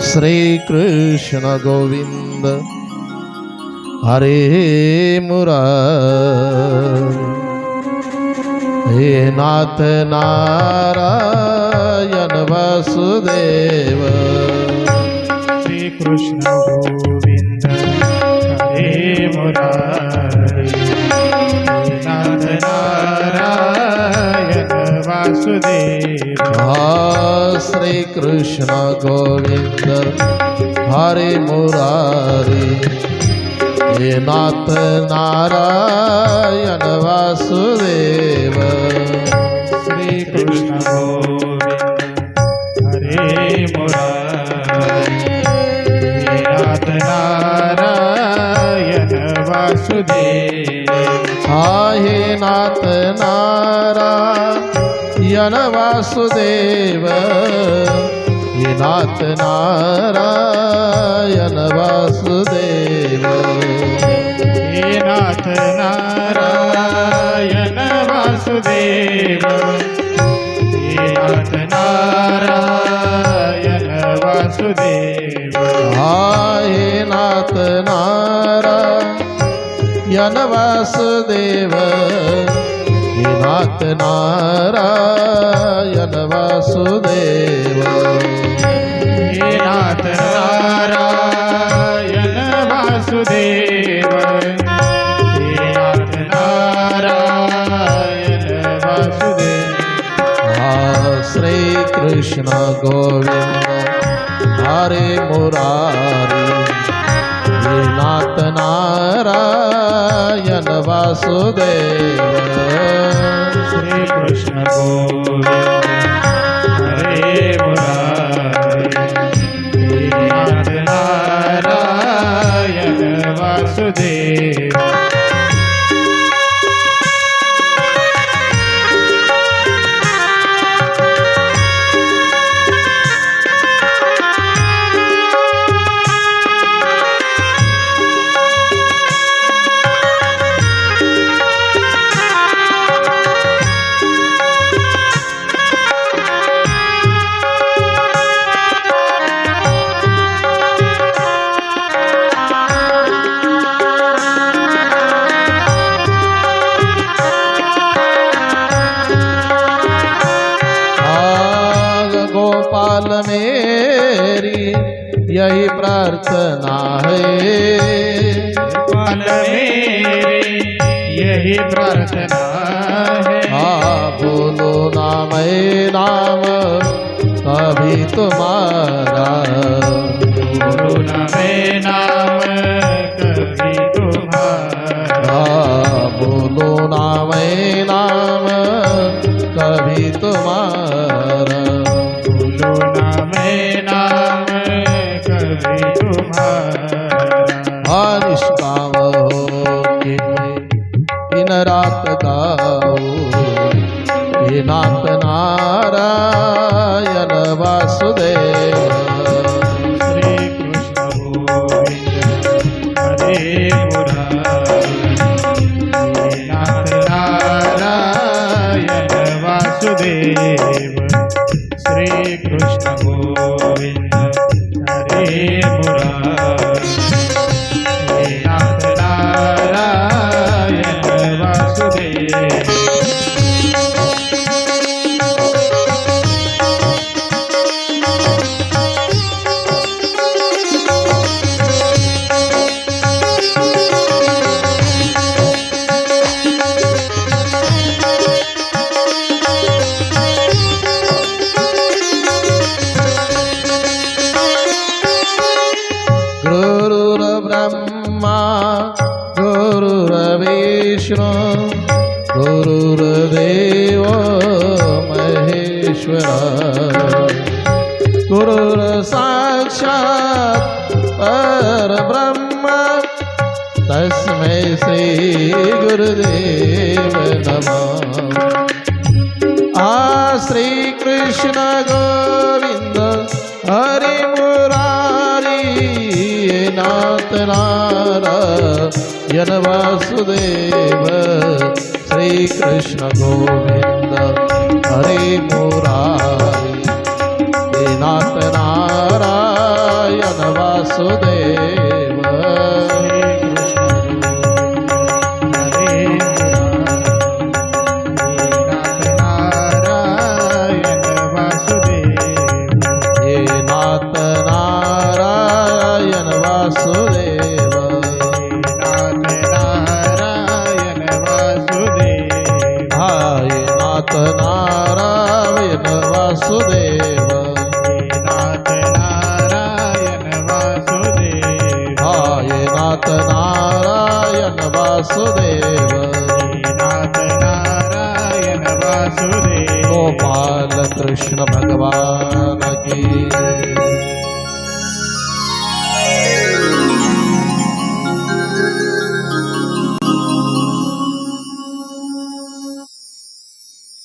श्री कृष्ण गोविंद हरे मुरारी। हे नाथ नारायण वासुदेव। श्री कृष्ण गोविंद हरे मुरारी। नाथ नारायण वासुदेव। श्री कृष्ण गोविंद हरे मुरारी। हे नाथ नारायण वासुदेव। श्री कृष्ण गोविंद हरे मुरारी। हे नाथ नारायण वासुदेव। हे नाथ नारायण वासुदेव। हे नाथ नारायण वासुदेव। हे नाथ नारायण वासुदेव। हे नाथ नारायण वासुदेव। हे नाथ नारायण वासुदेव। हे नाथ नारायण वासुदेव। हे नाथ नारायण वासुदेव। हे नाथ नारायण वासुदेव। श्री कृष्ण गोविंद हरे मुरारी। हे नाथ नारायण वासुदेव। श्री कृष्ण गोविंद हरे मुरारी। हे नाथ नारायण वासुदेव। गोपाल मेरी यही प्रार्थना है। गोपाल मेरी यही प्रार्थना है। बोलो ना मैं नाम कभी तुम्हारा। बोलो ना मैं नाम कभी तुम्हारा। बोलो ना मैं नाम कभी तुम्हारा। बोलो ना मैं नाम कभी तुम्हारा। निष्काम हो के दिन रात गाओ। हे नाथ नारायण वासुदेव। श्री कृष्ण गोविंद हरे मुरारी। हे नाथ नारायण वासुदेव। श्री कृष्ण गोविंद हरे मुरारी। हे नाथ नारायण वासुदेव। गुरुर्ब्रह्मा गुरुर्विष्णु गुरुर्देवो महेश्वरा। गुरुर्साक्षात् परब्रह्म तस्मै श्री गुरुदेव नमः। श्री कृष्ण गोविंद हरे मुरारी। नाथ नारायण वासुदेव। श्री कृष्ण गोविंद हरे मुरारी। नाथ नारायण की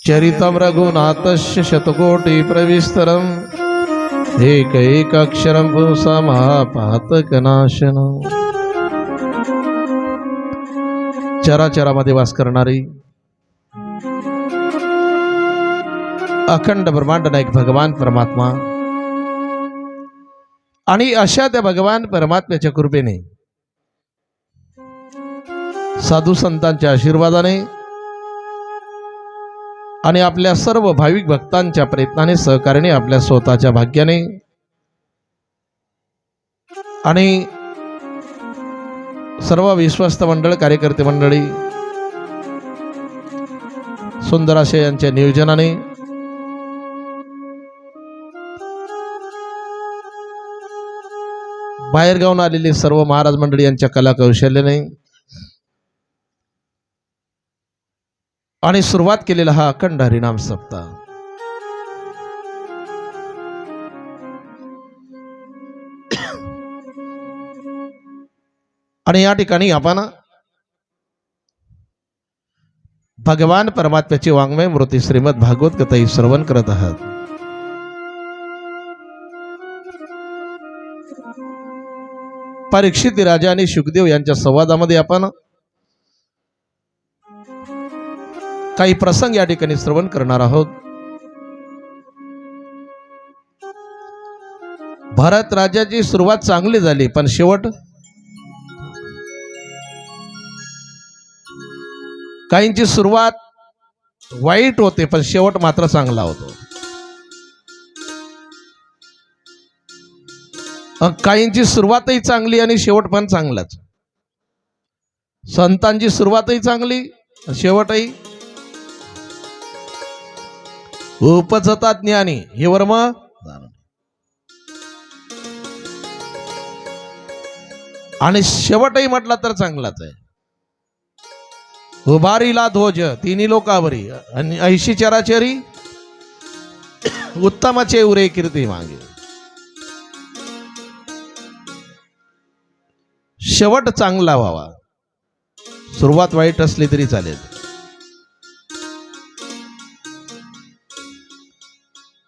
चरितं रघुनाथस्य शतकोटि प्रविस्तरम् एकैकाक्षरं पुंसामहापातकनाशनम् चराचरामध्ये वास करणारी अखंड ब्रह्मांड नायक भगवान परमात्मा आणि अशा त्या भगवान परमात्म्याच्या कृपेने साधू संतांच्या आशीर्वादाने आणि आपल्या सर्व भाविक भक्तांच्या प्रयत्नाने सहकार्याने आपल्या स्वतःच्या भाग्याने आणि सर्व विश्वस्त मंडळ कार्यकर्ते मंडळी सुंदर अशा यांच्या नियोजनाने बाहेरगावून आलेले सर्व महाराज मंडळी यांच्या कला कौशल्याने आणि सुरुवात केलेला हा अखंड हरिनाम सप्ताह आणि या ठिकाणी आपण भगवान परमात्म्याची वाङ्मय मूर्ती श्रीमद भागवत कथा ही श्रवण करत आहात. परीक्षित राजा आणि शुकदेव यांच्या संवादामध्ये आपण काही प्रसंग या ठिकाणी श्रवण करणार आहोत. भारत राज्याची सुरुवात चांगली झाली पण शेवट काहींची सुरुवात वाईट होते पण शेवट मात्र चांगला होतो. काहींची सुरुवातही चांगली आणि शेवट पण चांगलाच. संतांची सुरुवातही चांगली शेवटही उपजतात ज्ञानी हे वर्म आणि शेवटही म्हटला तर चांगलाच आहे. उभारीला ध्वज तिन्ही लोकावरी आणि 80 चराचरी उत्तमाचे उरे कीर्ती मागे. शेवट चांगला व्हावा, सुरुवात वाईट असली तरी चालेल.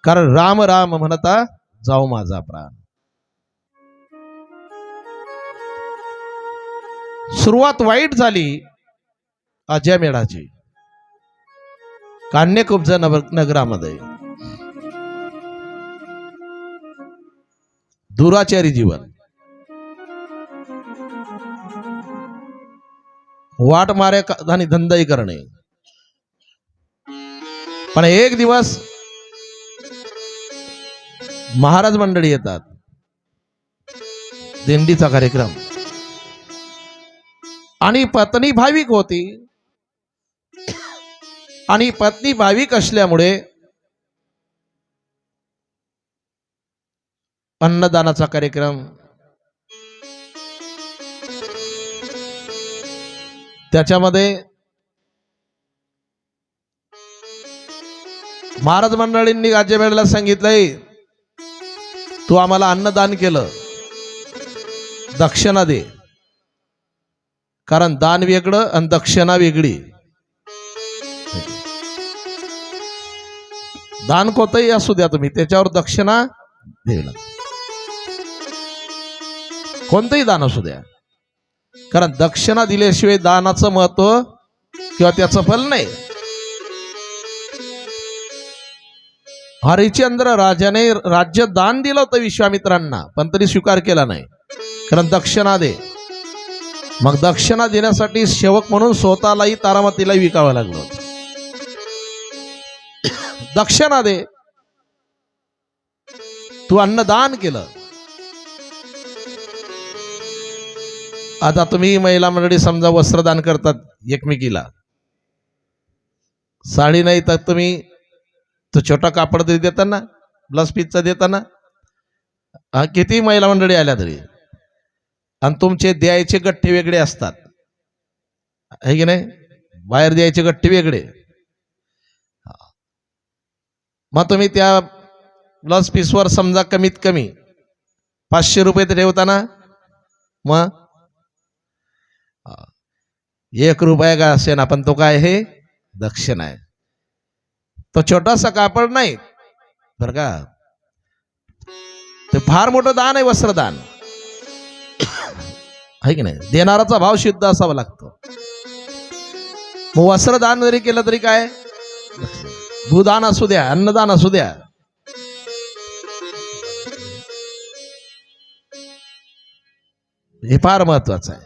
कारण राम राम म्हणता जाऊ माझा प्राण. सुरुवात वाईट झाली अजयमेढाची कान्यकुब्ज नगरामध्ये. दुराचारी जीवन, वाट मारे आणि धंदाई करणे. पण एक दिवस महाराज मंडळी येतात, दिंडीचा कार्यक्रम, आणि पत्नी भाविक होती आणि पत्नी भाविक असल्यामुळे अन्नदानाचा कार्यक्रम, त्याच्यामध्ये महाराज मंडळींनी अजयमेढला सांगितलंय तू आम्हाला अन्नदान केलं, दक्षिणा दे. कारण दान वेगळं आणि दक्षिणा वेगळी. दान कोणतंही असू द्या तुम्ही, त्याच्यावर दक्षिणा द्यावी लागते. कोणतंही दान असू द्या, कारण दक्षिणा दिल्याशिवाय दानाचं महत्व किंवा त्याचं फल नाही. हरिश्चंद्र राजाने राज्य दान दिलं होतं विश्वामित्रांना, पण तरी स्वीकार केला नाही, कारण दक्षिणा दे. मग दक्षिणा देण्यासाठी सेवक म्हणून स्वतःलाही तारामतीला विकावं लागलं. दक्षिणा दे, तू अन्नदान केलं. आता तुम्ही महिला मंडळी समजा वस्त्रदान करतात एकमेकीला, साडी नाही तर तुम्ही तो छोटा कापड तरी देताना, ब्लाउज पीसचा देताना, किती महिला मंडळी आल्या तरी, आणि तुमचे द्यायचे गठ्ठे वेगळे असतात, आहे की नाही? बाहेर द्यायचे गठ्ठे वेगळे. मग तुम्ही त्या ब्लाउज पीसवर समजा कमीत कमी 500 रुपये तर ठेवताना, मग 1 रुपया का असेल, आपण तो काय आहे, दक्षिणा आहे. तो छोटासा कापड नाही बर का, ते फार मोठं दान आहे, वस्त्रदान आहे की नाही. देणाराचा भाव शुद्ध असावा लागतो. मग वस्त्रदान जरी केलं तरी काय, भूदान असू द्या, अन्नदान असू द्या, हे फार महत्वाचं आहे.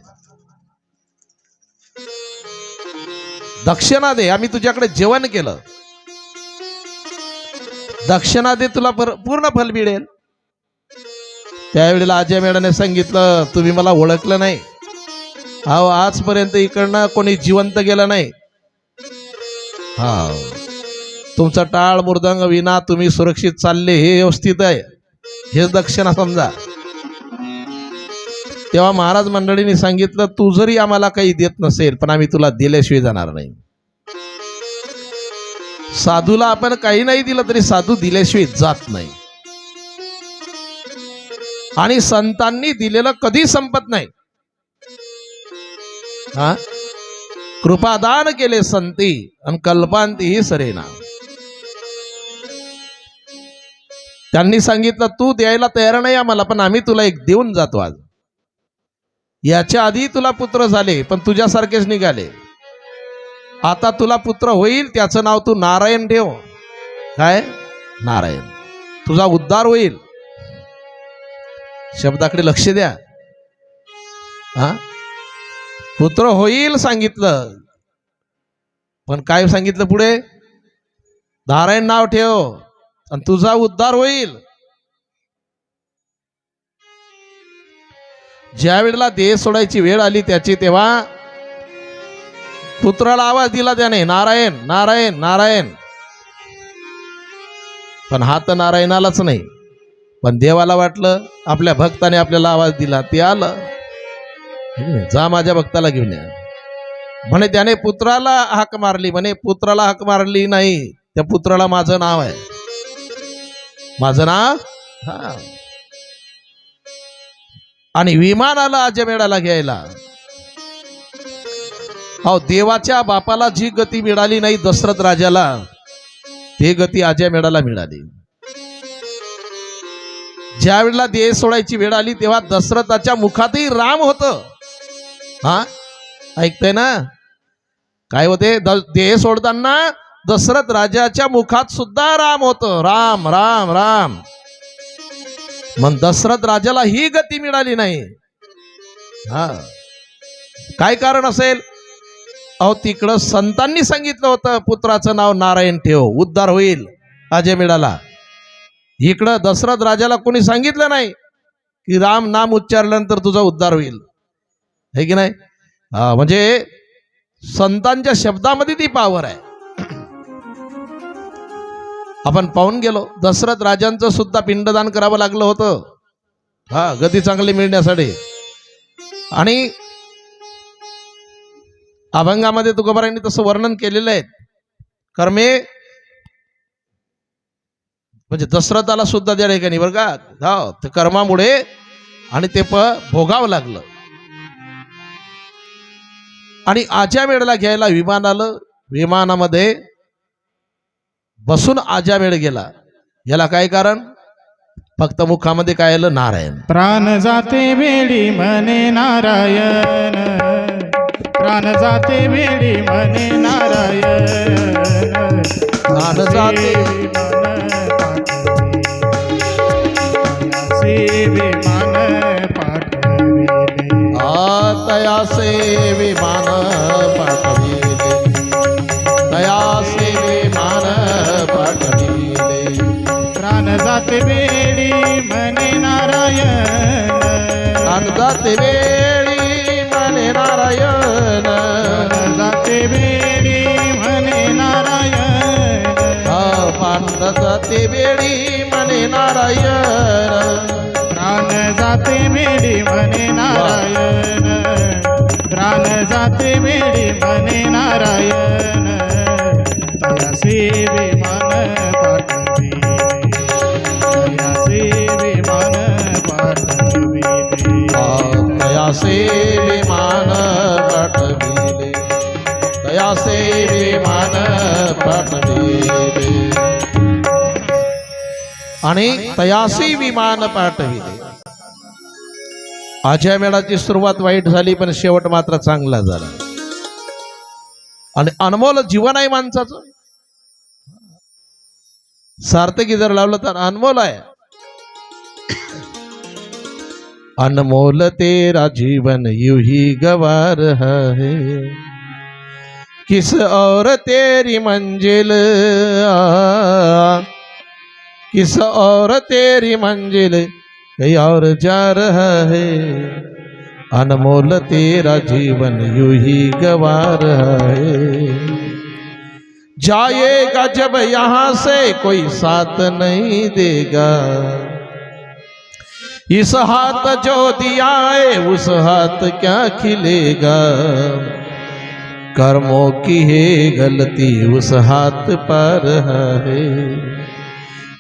दक्षिणा दे, आम्ही तुझ्याकडे जेवण केलं, दक्षिणा दे, तुला पूर्ण फल मिळेल. त्यावेळेला अजय मॅडमने सांगितलं, तुम्ही मला ओळखलं नाही. अहो आजपर्यंत इकडनं कोणी जिवंत गेलं नाही. हा, तुमचा टाळ मृदंग विना तुम्ही सुरक्षित चालले, हे व्यवस्थित आहे, हेच दक्षिणा समजा. तेव्हा महाराज मंडळींनी सांगितलं, तू जरी आम्हाला काही देत नसेल पण आम्ही तुला दिल्याशिवाय जाणार नाही. साधूला आपण काही नाही दिलं तरी साधू दिल्याशिवाय जात नाही. आणि संतांनी दिलेलं कधी संपत नाही. हा, कृपादान केले संती आणि कल्पांती ही सरेना. त्यांनी सांगितलं, तू द्यायला तयार नाही आम्हाला, पण आम्ही तुला एक देऊन जातो. आज याच्या आधी तुला पुत्र झाले पण तुझ्यासारखेच निघाले, आता तुला पुत्र होईल, त्याचं नाव तू नारायण ठेव. काय, नारायण, तुझा उद्धार होईल. शब्दाकडे लक्ष द्या. हा, पुत्र होईल सांगितलं, पण काय सांगितलं पुढे, नारायण नाव ठेव आणि तुझा उद्धार होईल. ज्या वेळेला देह सोडायची वेळ आली त्याची, तेव्हा पुत्राला आवाज दिला त्याने, नारायण नारायण नारायण. पण हात नारायणालाच नाही, पण देवाला वाटलं आपल्या भक्ताने आपल्याला आवाज दिला, ते आलं, जा माझ्या भक्ताला घेऊन या. म्हणे त्याने पुत्राला हाक मारली, म्हणे पुत्राला हाक मारली नाही, त्या पुत्राला माझं नाव आहे, माझं नाव. हा, आणि विमान आलं अजमेडाला घ्यायला. अहो देवाच्या बापाला जी गती मिळाली नाही दशरथ राजाला, ते गती अजमेडाला मिळाली. ज्या वेळेला देह सोडायची वेळ आली तेव्हा दशरथाच्या मुखातही राम होत. हा, ऐकतंय ना, काय होते, देह सोडताना दशरथ राजाच्या मुखात सुद्धा राम होत, राम राम राम. मग दशरथ राजाला ही गती मिळाली नाही. हा, काय कारण असेल, अहो तिकडं संतांनी सांगितलं होतं पुत्राचं नाव नारायण ठेव, उद्धार होईल अजय मिळाला. इकडं दशरथ राजाला कोणी सांगितलं नाही की राम नाम उच्चारल्यानंतर तुझा उद्धार होईल, है की नाही. हा, म्हणजे संतांच्या शब्दामध्ये ती पावर आहे. आपण पाहून गेलो, दशरथ राजांचं सुद्धा पिंडदान करावं लागलं होतं, हा, गती चांगली मिळण्यासाठी. आणि अभंगामध्ये तुकोबारायांनी तसं वर्णन केलेलं आहे. कर्मे म्हणजे दशरथाला सुद्धा त्या ठिकाणी बरं का, हा, ते कर्मामुळे आणि ते भोगावं लागलं. आणि आजामेळला घ्यायला विमान आलं, विमानामध्ये बसून आजामेळ गेला. याला काय कारण, फक्त मुखामध्ये काय आलं, नारायण. प्राण जाते वेळी म्हणे नारायण, प्राण जाते वेळी म्हणे नारायण, प्राण जाते विमान पाठविले, तयासे विमान पाठविले, तयासे विमान पाठविले. प्राण जाते वेळी म्हणे नारायण, प्राण जाते वेळी म्हणे नारायण, प्राण जाते वेळी म्हणे नारायण, प्राण जाते वेळी म्हणे नारायण. प्राण जाते वेळी म्हणे नारायण, प्राण जाते वेळी म्हणे नारायण, तयासे विमान पाठविले, पाठविले आणि तयासी विमान पाठविले. आजच्या मेळाची सुरुवात वाईट झाली पण शेवट मात्र चांगला झाला. आणि अनमोल जीवन आहे माणसाचं. सार्थकी जर लावलं तर अनमोल आहे. अनमोल तेरा जीवन यूं ही गवा रहा है, किस और तेरी मंजिल किस और तेरी मंजिल कहीं और जा रहा है. अनमोल तेरा जीवन यूं ही गवा रहा है. जाएगा जब यहाँ से कोई साथ नहीं देगा, इस हाथ जो दिया है उस हाथ क्या खिलेगा. कर्मों की है गलती उस हाथ पर है,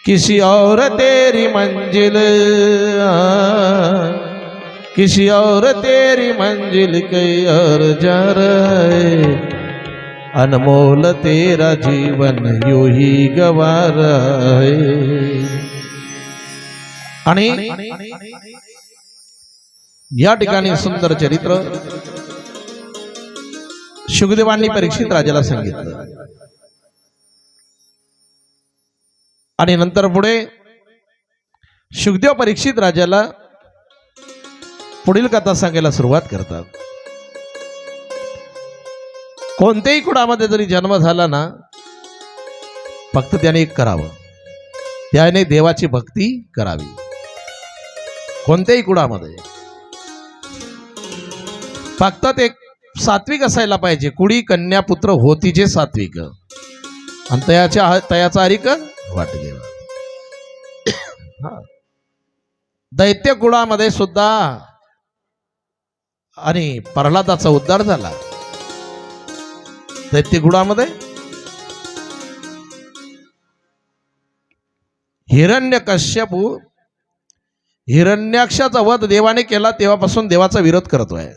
किसी और तेरी मंजिल किसी और तेरी मंजिल कहीं और जा रहा है. अनमोल तेरा जीवन यूं ही गवा रहा है. आणि या ठिकाणी सुंदर चरित्र शुकदेवांनी परीक्षित राजाला सांगितलं. आणि नंतर पुढे शुकदेव परीक्षित राजाला पुढील कथा सांगायला सुरुवात करतात. कोणत्याही कुळामध्ये जरी जन्म झाला ना, फक्त त्याने एक करावं, त्याने देवाची भक्ती करावी. कोणत्याही कुळामध्ये फक्त ते सात्विक असायला पाहिजे. कुडी कन्या पुत्र होती जे सात्विक, आणि तयाचा हरिक वाटे देवा. दैत्य कुळामध्ये सुद्धा आणि प्रल्हादाचा उद्धार झाला. दैत्य कुळामध्ये हिरण्यकश्यपू हिरण्याक्षाचा वध देवाने केला, तेव्हापासून देवाचा विरोध करतोय.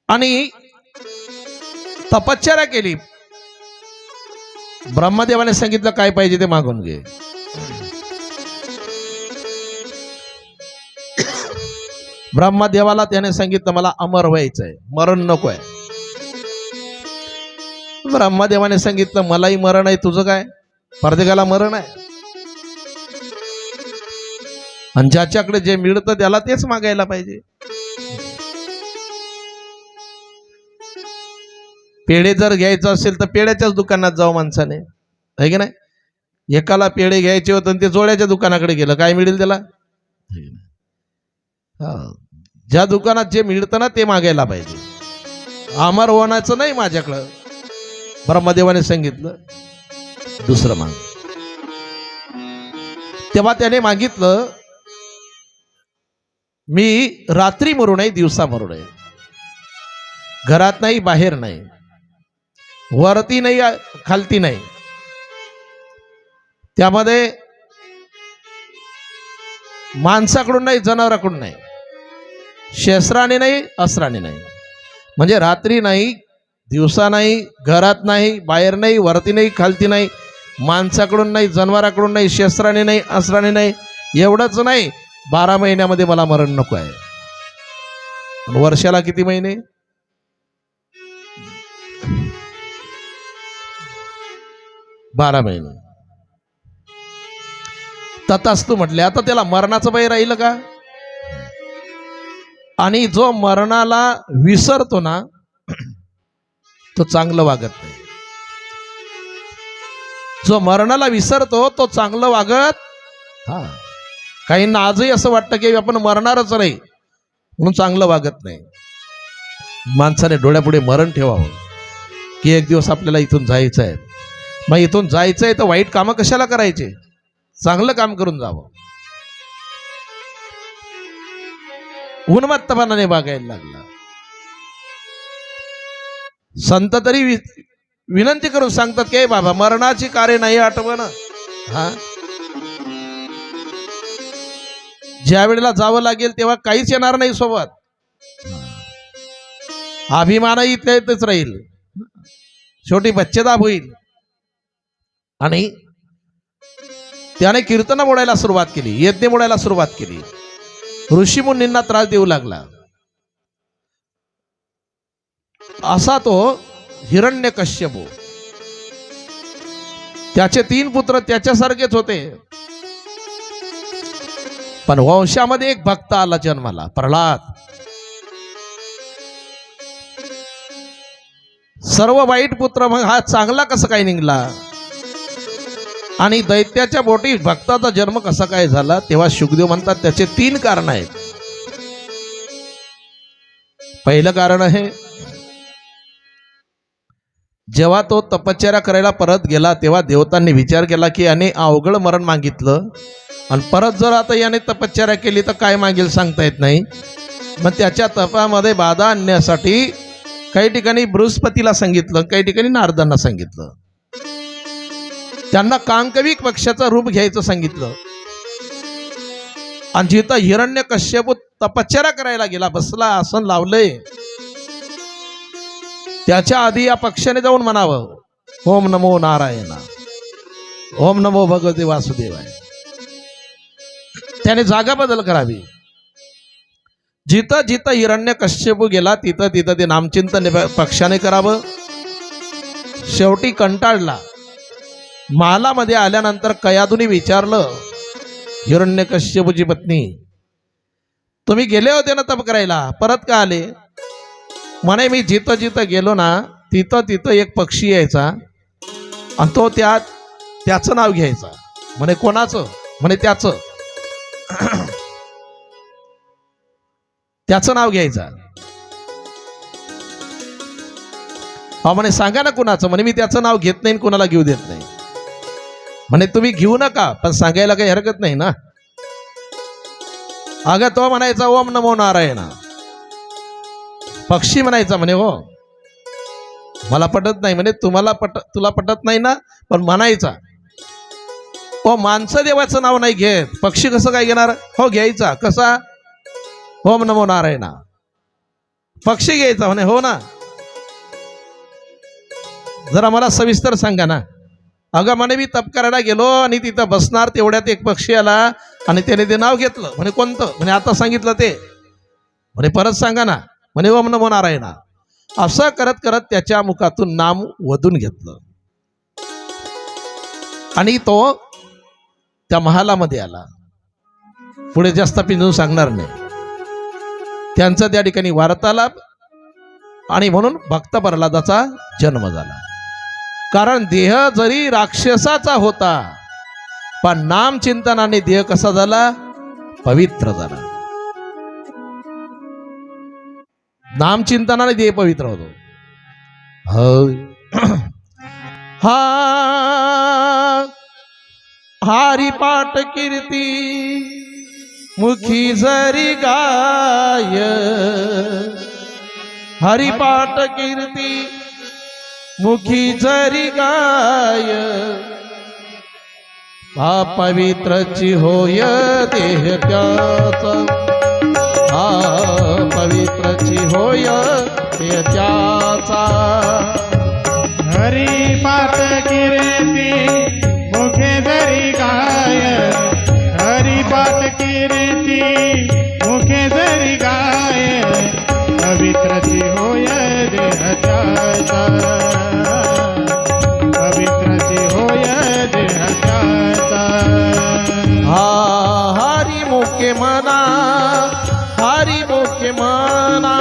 आणि तपश्चर्या केली. ब्रह्मदेवाने सांगितलं काय पाहिजे ते मागून घे. ब्रह्मदेवाला त्याने सांगितलं मला अमर व्हायचंय, मरण नको आहे. ब्रह्मदेवाने सांगितलं मलाही मरण आहे, तुझं काय, प्रत्येकाला मरण आहे. आणि ज्याच्याकडे जे मिळतं त्याला तेच मागायला पाहिजे. पेढे जर घ्यायचं असेल तर पेढ्याच्याच दुकानात जाऊ माणसाने, आहे की नाही. एकाला पेढे घ्यायचे होते ते जोड्याच्या दुकानाकडे गेलं, काय मिळेल त्याला. ज्या दुकानात जे मिळतं ना ते मागायला पाहिजे. अमर होण्याचं नाही माझ्याकडं. ब्रह्मदेवाने सांगितलं दुसरं माग. तेव्हा त्याने मागितलं मी रात्री मरू नये, दिवसा मरू नये, घरात नाही बाहेर नाही, वरती नाही खालती नाही, त्यामध्ये माणसाकडून नाही जनावराकडून नाही, शस्त्राने नाही अस्त्राने नाही. म्हणजे रात्री नाही, दिवसा नाही, घरात नाही, बाहेर नाही, वरती नाही खालती नाही, माणसाकडून नाही, जनावराकडून नाही, शस्त्राने नाही, अस्त्राने नाही. एवढंच नाही, 12 महिन्यामध्ये मला मरण नको आहे. वर्षाला किती महिने, 12 महिने. तथास्तु म्हटले. आता त्याला मरणाचं भय राहिलं का. आणि जो मरणाला विसरतो ना तो चांगलं वागत नाही. जो मरणाला विसरतो तो चांगलं वागत. काहींना आजही असं वाटतं की आपण मरणारच नाही म्हणून चांगलं वागत नाही. माणसाने डोळ्यापुढे मरण ठेवावं की एक दिवस आपल्याला इथून जायचं आहे. मग इथून जायचं आहे तर वाईट कामं कशाला करायचे, चांगलं काम करून जावं. उन्मत्तपणाने वागायला लागला. संत तरी विनंती करून सांगतात की बाबा मरणाची कार्य नाही आठवण. ज्या वेळेला जावं लागेल तेव्हा काहीच येणार नाही सोबत. अभिमानही इथल्या इथेच राहील, शेवटी बच्चेदाब होईल. आणि त्याने कीर्तन मोडायला सुरुवात केली, यज्ञ मोडायला सुरुवात केली, ऋषीमुनींना त्रास देऊ लागला. असा तो हिरण्यकश्यप. त्याचे 3 पुत्र त्याच्यासारखेच होते, पण वंशामध्ये एक भक्त आला जन्माला, प्रल्हाद. सर्व वाईट पुत्र मग हा चांगला कसा काय निघला, आणि दैत्याच्या बोटी भक्ताचा जन्म कसा काय झाला. तेव्हा शुकदेव म्हणतात त्याचे 3 कारण आहेत. पहिलं कारण आहे, जेव्हा तो तपश्चर्या करायला परत गेला तेव्हा देवतांनी विचार केला की याने अवघड मरण मागितलं, आणि परत जर आता याने तपश्चर्या केली तर काय मागेल सांगता येत नाही. मग त्याच्या तपामध्ये बाधा आणण्यासाठी काही ठिकाणी बृहस्पतीला सांगितलं, काही ठिकाणी नारदांना सांगितलं. त्यांना कांकविक पक्षाचं रूप घ्यायचं सांगितलं. आणि जिथं हिरण्यकश्यप तपश्चर्या करायला गेला, बसला, आसन लावलंय, त्याच्या आधी या पक्षाने जाऊन म्हणावं, ओम नमो नारायणा, ओम नमो भगवते वासुदेवाय. त्याने जागा बदल करावी. जिथं जिथं हिरण्यकश्यप गेला तिथं तिथं ते नामचिंतन पक्षाने करावं. शेवटी कंटाळला. महालामध्ये आल्यानंतर कयादुनी विचारलं, हिरण्यकश्यपची पत्नी, तुम्ही गेले होते ना तप करायला, परत का आले. म्हणे मी जिथं जिथं गेलो ना तिथं तिथं एक पक्षी यायचा, आणि तो त्याचं नाव घ्यायचा. म्हणे कोणाचं. म्हणे त्याचं नाव घ्यायचा. हा म्हणे सांगा ना कुणाचं. म्हणे मी त्याचं नाव घेत नाही, कुणाला घेऊ देत नाही. म्हणे तुम्ही घेऊ नका, पण सांगायला काही हरकत नाही ना. अगं तो म्हणायचा ओम नमो नारायणा. पक्षी म्हणायचा, म्हणे हो मला पटत नाही. म्हणे तुला पटत नाही ना, पण म्हणायचा. हो माणसं देवाचं नाव नाही घेत, पक्षी कसं काय घेणार. हो घ्यायचा. कसा. ओम नमो नारायणा. पक्षी घ्यायचा. म्हणे हो ना, जरा मला सविस्तर सांगा ना. अगं म्हणे मी तप करायला गेलो आणि तिथं बसणार तेवढ्यात एक पक्षी आला आणि त्याने ते नाव घेतलं. म्हणे कोणतं. म्हणे आता सांगितलं ते. म्हणे परत सांगा ना. म्हणे ओम नमो नारायणा. असं करत करत त्याच्या मुखातून नाम वधून घेतलं, आणि तो त्या महालामध्ये आला. पुढे जास्त पिंजून सांगणार नाही. त्यांचा त्या ठिकाणी वार्तालाप, आणि म्हणून भक्त प्रल्हादाचा जन्म झाला. कारण देह जरी राक्षसाचा होता, पण नाम चिंतनाने देह कसा झाला. पवित्र झाला. नाम चिंतनाने देह पवित्र होतो. हा हरिपाठ कीर्ती मुखी जरी गाय, हरिपाठ कीर्ती मुखी जरी गाय, हा पवित्रची होय देह त्याचा, हा पवित्रची होय देह त्याचा. हरिपाठ कीर्ती मुखे जरी गाय, हरिपाठ कीर्ती मुखे जरी गाय, पवित्रची होय देह त्याचा, पवित्रची होय देह त्याचा. हा हरी मुखे मना, हरी मुखे मना,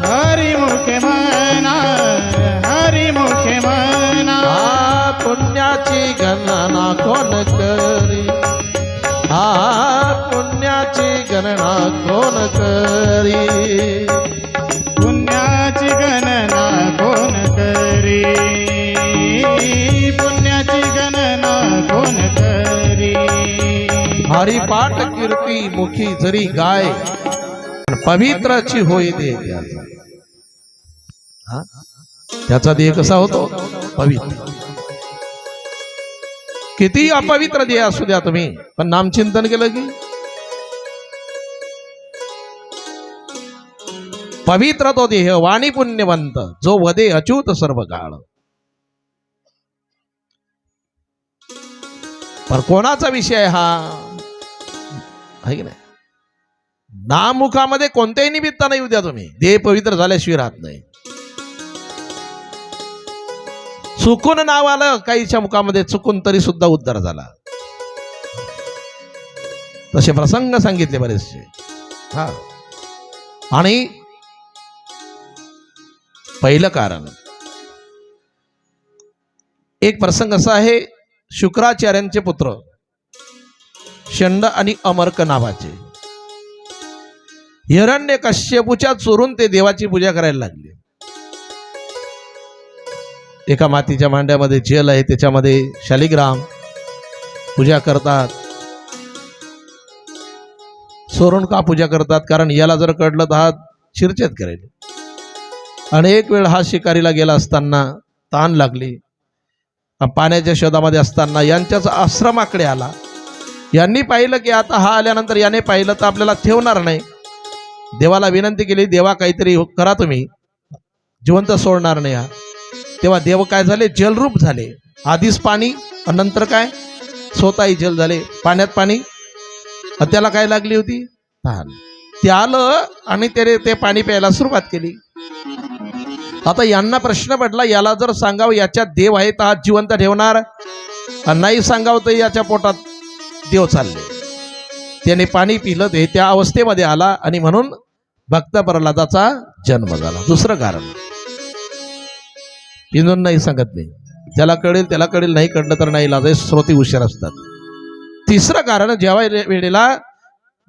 हरी मुखे मना, हरी मुखे मना. हा पुण्याची गणना कोण करी, हा पुण्याची गणना कोण करी, पुण्याची गणना कोण करी, पुण्याची गणना कोण करी. हरिपाठ कीर्ती मुखी जरी गाय, पवित्राची होय दे त्याचा. त्याचा देह कसा होतो. पवित्र. किती अपवित्र देह असू द्या तुम्ही, पण नामचिंतन केलं की पवित्र तो देह वाणी पुण्यवंत जो वदे अच्युत सर्व काळ. पण कोणाचा विषय हा आहे की नाही? नामुखामध्ये कोणत्याही निमित्ताने येऊ द्या तुम्ही, देह पवित्र झाल्याशिवाय राहत नाही. चुकून नाव आलं काहीच्या मुखामध्ये, चुकून तरी सुद्धा उद्धार झाला. तसे प्रसंग सांगितले बरेचसे. हा, आणि पहिलं कारण, एक प्रसंग असा आहे, शुक्राचार्यांचे पुत्र षंड आणि अमर्क नावाचे हिरण्यकश्यपूच्या चोरून ते देवाची पूजा करायला लागले. एका मातीच्या मांड्यामध्ये जल आहे, त्याच्यामध्ये शालिग्राम पूजा करतात. चोरून का पूजा करतात? कारण याला जर कळलं तर हा शिरछेद करेल. अनेक वेळ हा शिकारीला गेला असताना ताण लागली. पाण्याच्या शोधामध्ये असताना यांच्याच आश्रमाकडे आला. यांनी पाहिलं की आता हा आल्यानंतर याने पाहिलं तर आपल्याला ठेवणार नाही. देवाला विनंती केली, देवा काहीतरी करा तुम्ही, जिवंत सोडणार नाही हा. तेव्हा देव काय झाले? जलरूप झाले. आधीच पाणी आणि नंतर काय? स्वतःही जल झाले. पाण्यात पाणी. त्याला काय लागली होती? तहान. ते आलं आणि त्याने ते पाणी प्यायला सुरुवात केली. आता यांना प्रश्न पडला, याला जर सांगावं याच्यात देव आहे तर हा जिवंत ठेवणार, आणि नाही सांगावं तर याच्या पोटात देव चालले. त्याने पाणी पिलं, ते त्या अवस्थेमध्ये आला आणि म्हणून भक्त प्रल्हादाचा जन्म झाला. दुसरं कारण पिंजून नाही सांगत नाही, ज्याला कळेल त्याला कळेल, नाही कळलं तर नाही लाजाय, श्रोती हुशार असतात. तिसरं कारण, जेव्हा वेळेला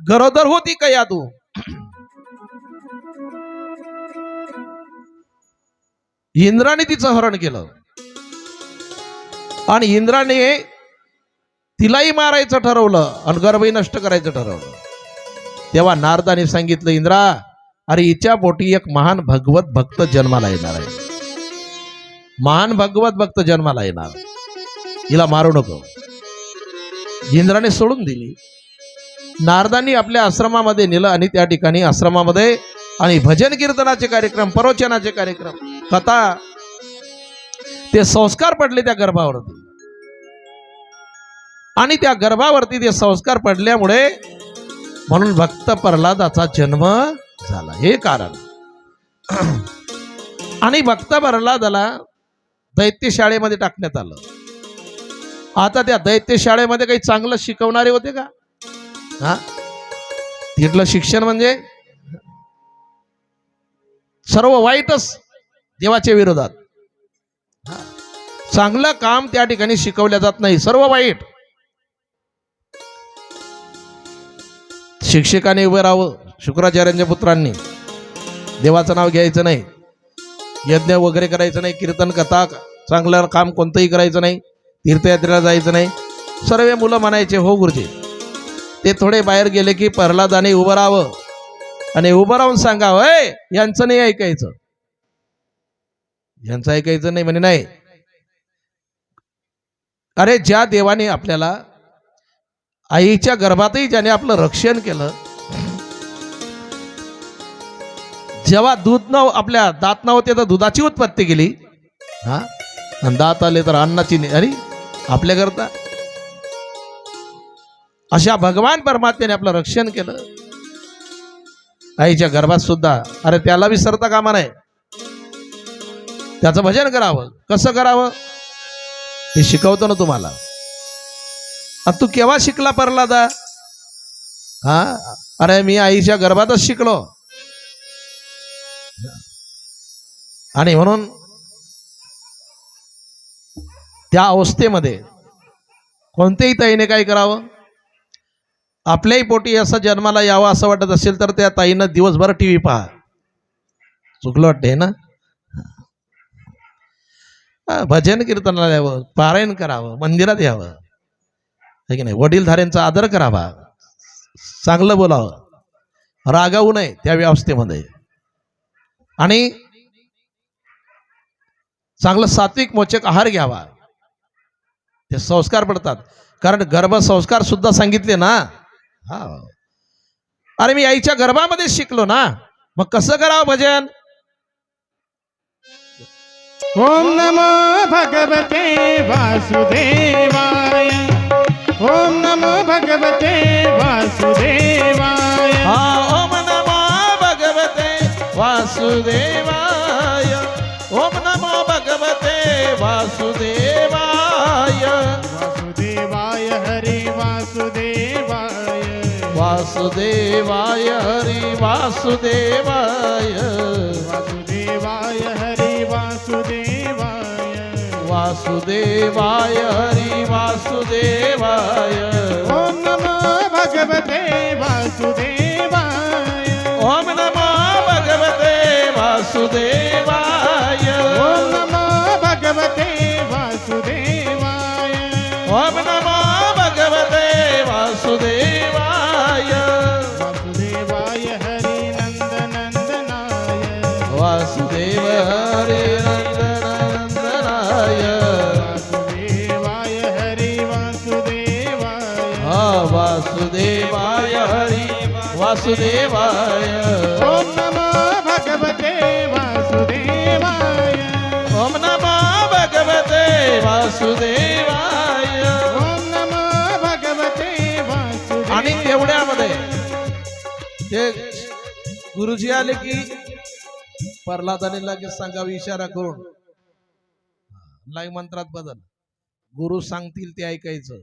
गरोदर होती का या तू, इंद्राने तिचं हरण केलं आणि इंद्राने तिलाही मारायचं ठरवलं आणि गर्भही नष्ट करायचं ठरवलं. तेव्हा नारदाने सांगितलं, इंद्रा, अरे हिच्या पोटी एक महान भगवत भक्त जन्माला येणार आहे. महान भगवत भक्त जन्माला येणार, हिला मारू नको. इंद्राने सोडून दिली. नारदांनी आपल्या आश्रमामध्ये नेलं आणि त्या ठिकाणी आश्रमामध्ये आणि भजन कीर्तनाचे कार्यक्रम, प्रवचनाचे कार्यक्रम, कथा, ते संस्कार पडले त्या गर्भावरती. आणि त्या गर्भावरती ते संस्कार पडल्यामुळे म्हणून भक्त प्रल्हादाचा जन्म झाला. हे कारण. आणि भक्त प्रल्हादाला दैत्य शाळेमध्ये टाकण्यात आलं. आता त्या दैत्य शाळेमध्ये काही चांगलं शिकवणारे होते का? हा, तिथलं शिक्षण म्हणजे सर्व वाईटच, देवाच्या विरोधात. चांगलं काम त्या ठिकाणी शिकवल्या जात नाही, सर्व वाईट. शिक्षकाने उभं राहावं. शुक्राचार्यांच्या पुत्रांनी देवाचं नाव घ्यायचं नाही, यज्ञ वगैरे करायचं नाही, कीर्तन कथा चांगलं काम कोणतंही करायचं नाही, तीर्थयात्रेला जायचं नाही. सर्व मुलं म्हणायचे, हो गुरुजी. ते थोडे बाहेर गेले की प्रल्हादाने उभं राहावं आणि उभं राहून सांगावं, यांचं नाही ऐकायचं, यांचं ऐकायचं नाही. म्हणे नाही, अरे ज्या देवाने आपल्याला आईच्या गर्भातही ज्याने आपलं रक्षण केलं, जेव्हा दूध न आपल्या दात नव्हते तर दुधाची उत्पत्ती केली, हा, आणि दात आले तर अन्नाची, अरे आपल्याकरता अशा भगवान परमात्म्याने आपलं रक्षण केलं आईच्या गर्भात सुद्धा. अरे त्याला विसरता कामा नाही, त्याचं भजन करावं. कसं करावं हे शिकवतो ना तुम्हाला. तू केव्हा शिकला प्रल्हादा? हा, अरे मी आईच्या गर्भातच शिकलो. आणि म्हणून त्या अवस्थेमध्ये कोणत्याही ताईने काय करावं, आपल्याही पोटी असं जन्माला यावं असं वाटत असेल तर त्या ताईनं दिवसभर टीव्ही पहा. चुकलं वाटते ना? भजन कीर्तनाला यावं, पारायण करावं, मंदिरात यावं, है की नाही? वडीलधाऱ्यांचा आदर करावा, चांगलं बोलावं, रागावू नये त्या व्यवस्थेमध्ये, आणि चांगलं सात्विक मोचक आहार घ्यावा. ते संस्कार पडतात. कारण गर्भ संस्कार सुद्धा सांगितले ना. हा, अरे मी आईच्या गर्भामध्ये शिकलो ना, मग कसं करावं भजन? ओम नमो भगवते वासुदेवाय, ओम नमो भगवते वासुदेवाय, हा ओम नमो भगवते वासुदेवाय, ओम नमो भगवते वासुदेवाय, वासुदेवाय हरि वासुदेवाय, वासुदेवाय हरि वासुदेवाय, वासुदेवाय हरि वासुदेवाय, वासुदेवाय हरि वासुदेवाय, ओम नमो भगवते वासुदेवाय, ओम नमो भगवते वासुदेवाय, ओम नमो भगवते वासुदेवाय, ओम नमो भगवते वासुदेवाय, वासुदेवाय हरि नंदनाय, वासुदेव हरि नंदनाय, वासुदेवाय हरि वासुदेवाय, हा वासुदेवाय हरि वासुदेवाय, ओम नमो भगवते वासुदेवाय, ओम नमो भगवते वासुदेवाय. ओम नमो भगवते वासुदेवाय. आणि तेवढ्यामध्ये ते गुरुजी आले की प्रल्हादाने लगेच सांगावी इशारा करून, लाईव्ह मंत्रात बदल. गुरु सांगतील ते ऐकायचं,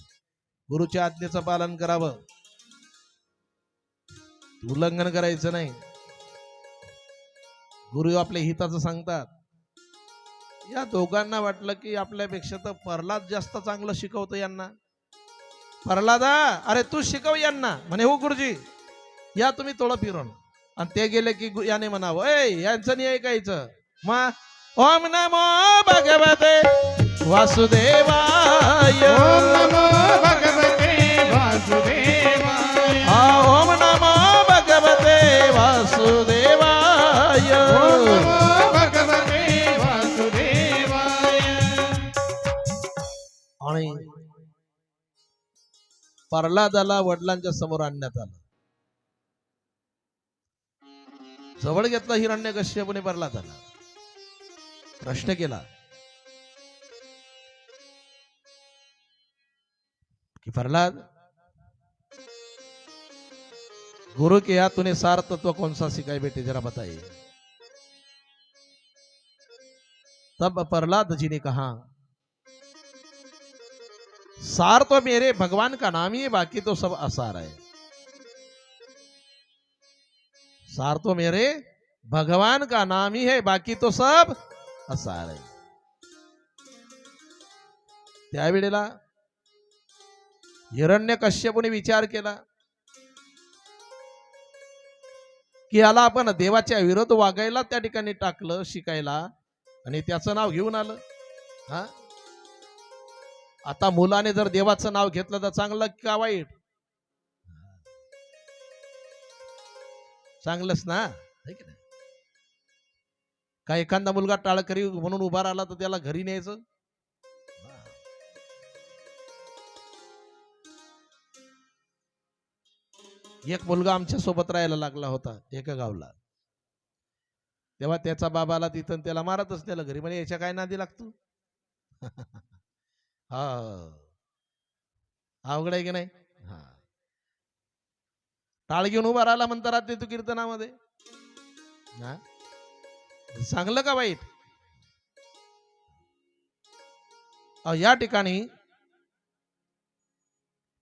गुरुच्या आज्ञेचं पालन करावं, उल्लंघन करायचं नाही. गुरु आपल्या हिताचं सांगतात. या दोघांना वाटलं की आपल्यापेक्षा तर प्रल्हाद जास्त चांगलं शिकवतो यांना. प्रल्हादा, अरे तू शिकव यांना. म्हणे हो गुरुजी, या तुम्ही थोडं फिरून. आणि ते गेले की याने म्हणावं, ए यांचं नाही ऐकायचं. मग ओम नमो भगवते वासुदेवाय, ओम नमो भगवते वासुदेवाय, हा ओम नमो भगवते वासुदेवाय, ओम नमो भगवते वासुदेवाय. आणि प्रल्हादाला वडिलांच्या समोर आणण्यात आलं. जवळ घेतला हिरण्यकश्यपूने प्रल्हादाला. प्रश्न केला कि प्रल्हाद, गुरु के यहाँ तूने सार तत्व कौन सा सिखाए बेटे, जरा बताइए. तब प्रल्हाद जी ने कहा, सार तो मेरे भगवान का नाम ही है, बाकी तो सब असार है. सार तो मेरे भगवान का नाम ही है, बाकी तो सब असार है. त्यावेळेला हिरण्यकश्यपूने विचार केला की याला आपण देवाच्या विरोध वागायला त्या ठिकाणी टाकलं शिकायला, आणि त्याचं नाव घेऊन आलं. हा, आता मुलाने जर देवाचं नाव घेतलं तर चांगलं का वाईट? चांगलंच ना, है की नाही? का एखादा मुलगा टाळकरी म्हणून उभा राहिला तर त्याला घरी न्यायचं? एक मुलगा आमच्या सोबत राहायला लागला होता एका गावला. तेव्हा त्याचा बाबाला तिथं त्याला मारतच त्याला घरी, म्हणे याच्या काय नादी लागतो. हा, अवघड आहे की नाही? हा, टाळ घेऊन उभा राहिला म्हणता राहते तू कीर्तनामध्ये. चांगलं का वाईट? या ठिकाणी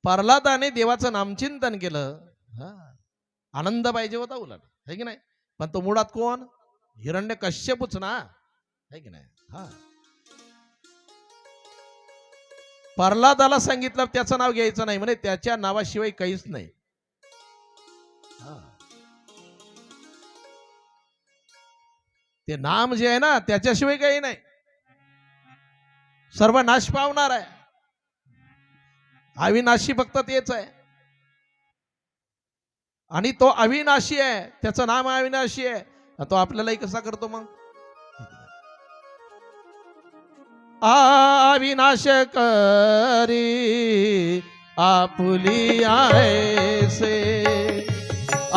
प्रल्हादाने देवाचं नामचिंतन केलं. आनंद पाहिजे होता उलट, है की नाही? पण तो मुळात कोण? हिरण्यकश्यपूच ना, है की नाही? हा, प्रल्हादाला सांगितलं त्याचं नाव घ्यायचं नाही, म्हणे त्याच्या नावाशिवाय काहीच नाही. ते नाम जे आहे ना त्याच्याशिवाय काही नाही, सर्व नाश पावणार आहे. अविनाशी फक्त तेच आहे, आणि तो अविनाशी आहे, त्याचं नाम अविनाशी आहे. तो आपल्यालाही कसा करतो मग? अविनाश करी आपुली ऐसे,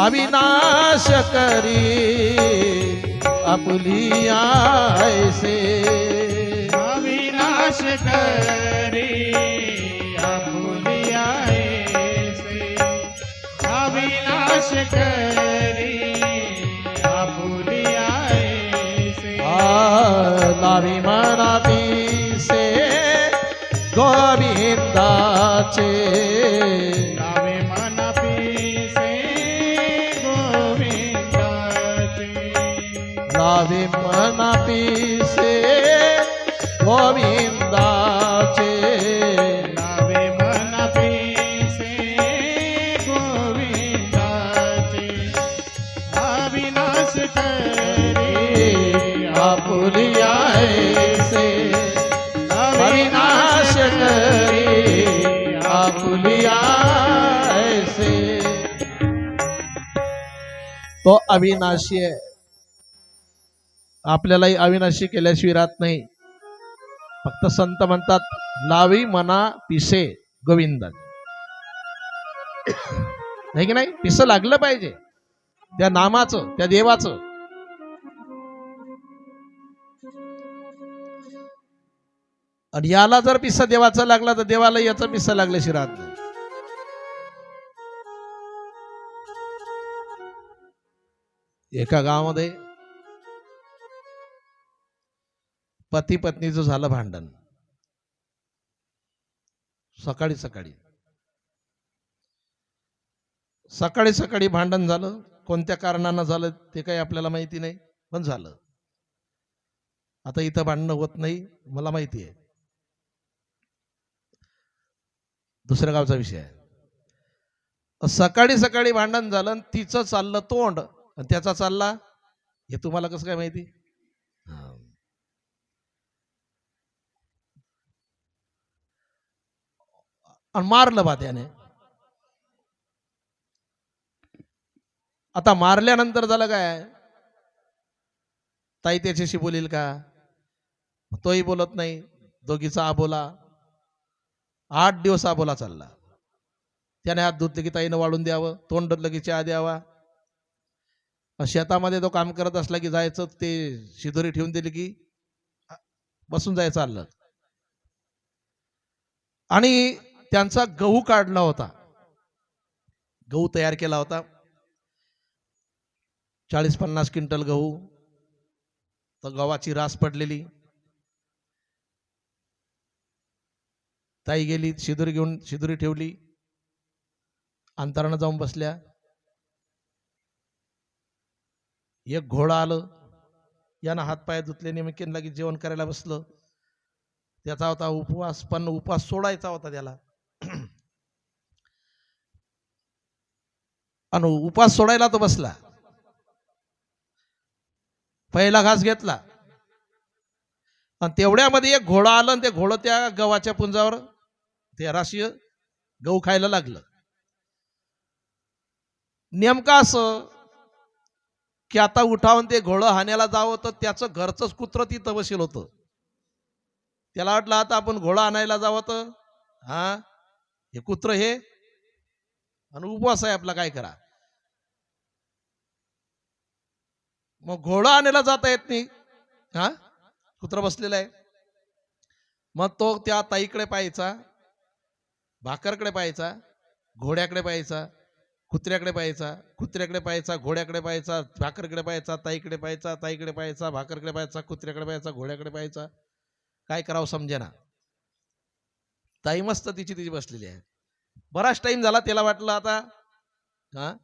अविनाश करी आपुली ऐसे अविनाश करी आपुलिया ऐसे अविनाश करी आपुलिया ऐसे लावी मना पिसे गोविंदाचे लावे मन पिसे गोविंदाचे लावी मना पिसे गोविंदाचे लावे मन पिसे गोविंदाचे अविनाश करी आपुलिया ऐसे अविनाश करी आपुलिया ऐसे तो अविनाशी आहे आपल्यालाही अविनाशी केल्याशिवाय राहत नाही फक्त संत म्हणतात लावी मना पिसे गोविंद नाही की नाही पिसं लागलं पाहिजे त्या नामाचं त्या देवाचं आणि याला जर पिस्सा देवाचा लागला तर देवाला याचा पिस्सा लागल्याशी राहत नाही एका गावामध्ये पती पत्नीचं झालं भांडण सकाळी सकाळी सकाळी सकाळी भांडण झालं कोणत्या कारणानं झालं ते काही आपल्याला माहिती नाही पण झालं आता इथं भांडणं होत नाही मला माहिती आहे दुसऱ्या गावचा विषय आहे सकाळी सकाळी भांडण झालं आणि तिचं चाललं तोंड आणि त्याचा चालला हे तुम्हाला कसं काय माहिती आणि मारलं बा त्याने आता मारल्यानंतर झालं काय ताई त्याच्याशी बोलील का तोही बोलत नाही दोघीचा आबोला 8 दिवस आबोला चालला त्याने हात धुतले की ताईनं वाढून द्यावं तोंड धुतलं की चहा द्यावा शेतामध्ये तो काम करत असला की जायचं ते शिदोरी ठेवून दिली की बसून जायचं आलं आणि त्यांचा गहू काढला होता गहू तयार केला होता 40-50 क्विंटल गहू तर गव्हाची रास पडलेली ताई गेली शिदोरी घेऊन शिदोरी ठेवली अंतरानं जाऊन बसल्या एक घोडा आलं यानं हातपाय धुतले नेमकेन लगेच जेवण करायला बसलं त्याचा होता उपवास पण उपवास सोडायचा होता त्याला आणि उपवास सोडायला तो बसला पहिला घास घेतला आणि तेवढ्यामध्ये एक घोडा आलं आणि ते घोडं त्या गव्हाच्या पुंजावर ते राशीय गहू खायला लागलं नेमका असं की आता उठावून ते घोडं हाण्याला जावं तर त्याचं घरचंच कुत्र तिथं बसेल होतं त्याला वाटलं आता आपण घोडा आणायला जावं तर हा हे कुत्र हे आणि उपवास आहे आपला काय करा मग घोडा आणायला जाता येत नाही हा कुत्र बसलेला आहे मग तो त्या ताईकडे पाहायचा भाकरकडे पाहायचा घोड्याकडे पाहायचा कुत्र्याकडे पाहायचा कुत्र्याकडे पाहायचा घोड्याकडे पाहायचा भाकरकडे पाहायचा ताईकडे पाहायचा ताईकडे पाहायचा भाकरकडे पाहायचा कुत्र्याकडे पाहायचा घोड्याकडे पाहायचा काय करावं समजेना ताई मस्त तिची बसलेली आहे बराच टाइम झाला त्याला वाटलं आता हा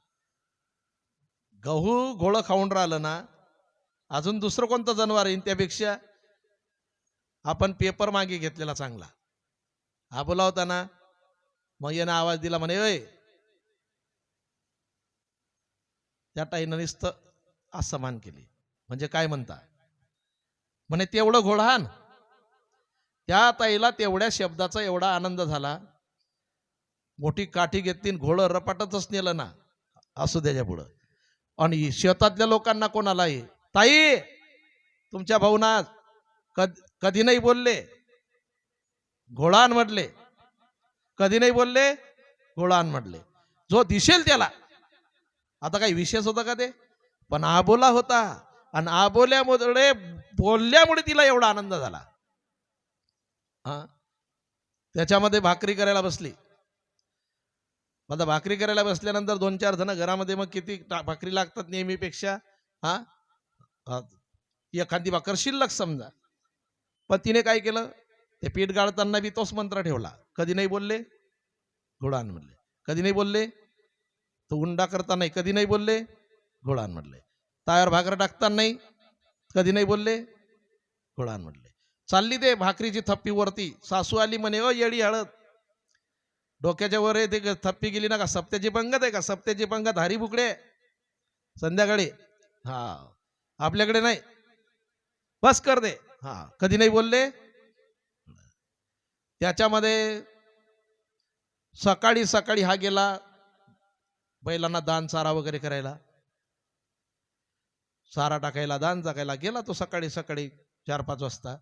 गहू घोडं खाऊन राहिलं ना अजून दुसरं कोणतं जनावर येईन त्यापेक्षा आपण पेपर मागे घेतलेला चांगला हा बोला होता ना मग यानं आवाज दिला म्हणे ओय त्या ताईनं नुसतं असमान केली म्हणजे काय म्हणता म्हणे तेवढं घोडहान त्या ताईला तेवढ्या शब्दाचा एवढा आनंद झाला मोठी काठी घेतली घोडं रपाटतच नेलं ना असू त्याच्या पुढं आणि शेतातल्या लोकांना कोणालाही ताई तुमच्या भाऊना कधी नाही बोलले घोडान म्हटले कधी नाही बोलले घोडान म्हटले जो दिसेल त्याला आता काही विशेष होता का ते? पण आबोला होता आणि आबोल्यामुळे बोलल्यामुळे तिला एवढा आनंद झाला. हा, त्याच्यामध्ये भाकरी करायला बसली. आता भाकरी करायला बसल्यानंतर 2-4 जण घरामध्ये, मग किती भाकरी लागतात नेहमीपेक्षा. हा हा, एखादी भाकर शिल्लक समजा. पण तिने काय केलं, ते पीठ गाळताना बी तोच मंत्र ठेवला. कधी नाही बोलले घोडान म्हणले, कधी नाही बोलले. तो उंडा करताना कधी नाही बोलले घोडान म्हणले. तायावर भाकर टाकताना नाही कधी नाही बोलले घोडान म्हणले. चालली ते भाकरीची थप्पी वरती. सासू आली म्हणे, ओ येडी हळद, डोक्याच्या वर आहे ते थप्पी गेली ना का? सप्त्याची पंगत आहे का? सप्त्याची पंगत हरी बुकडे संध्याकाळी. हा, आपल्याकडे नाही, बस कर दे. हा, कधी नाही बोलले. त्याच्यामध्ये सकाळी सकाळी हा गेला बैलांना दान चारा वगैरे करायला, चारा टाकायला, दान टाकायला गेला तो सकाळी सकाळी 4-5 वाजता.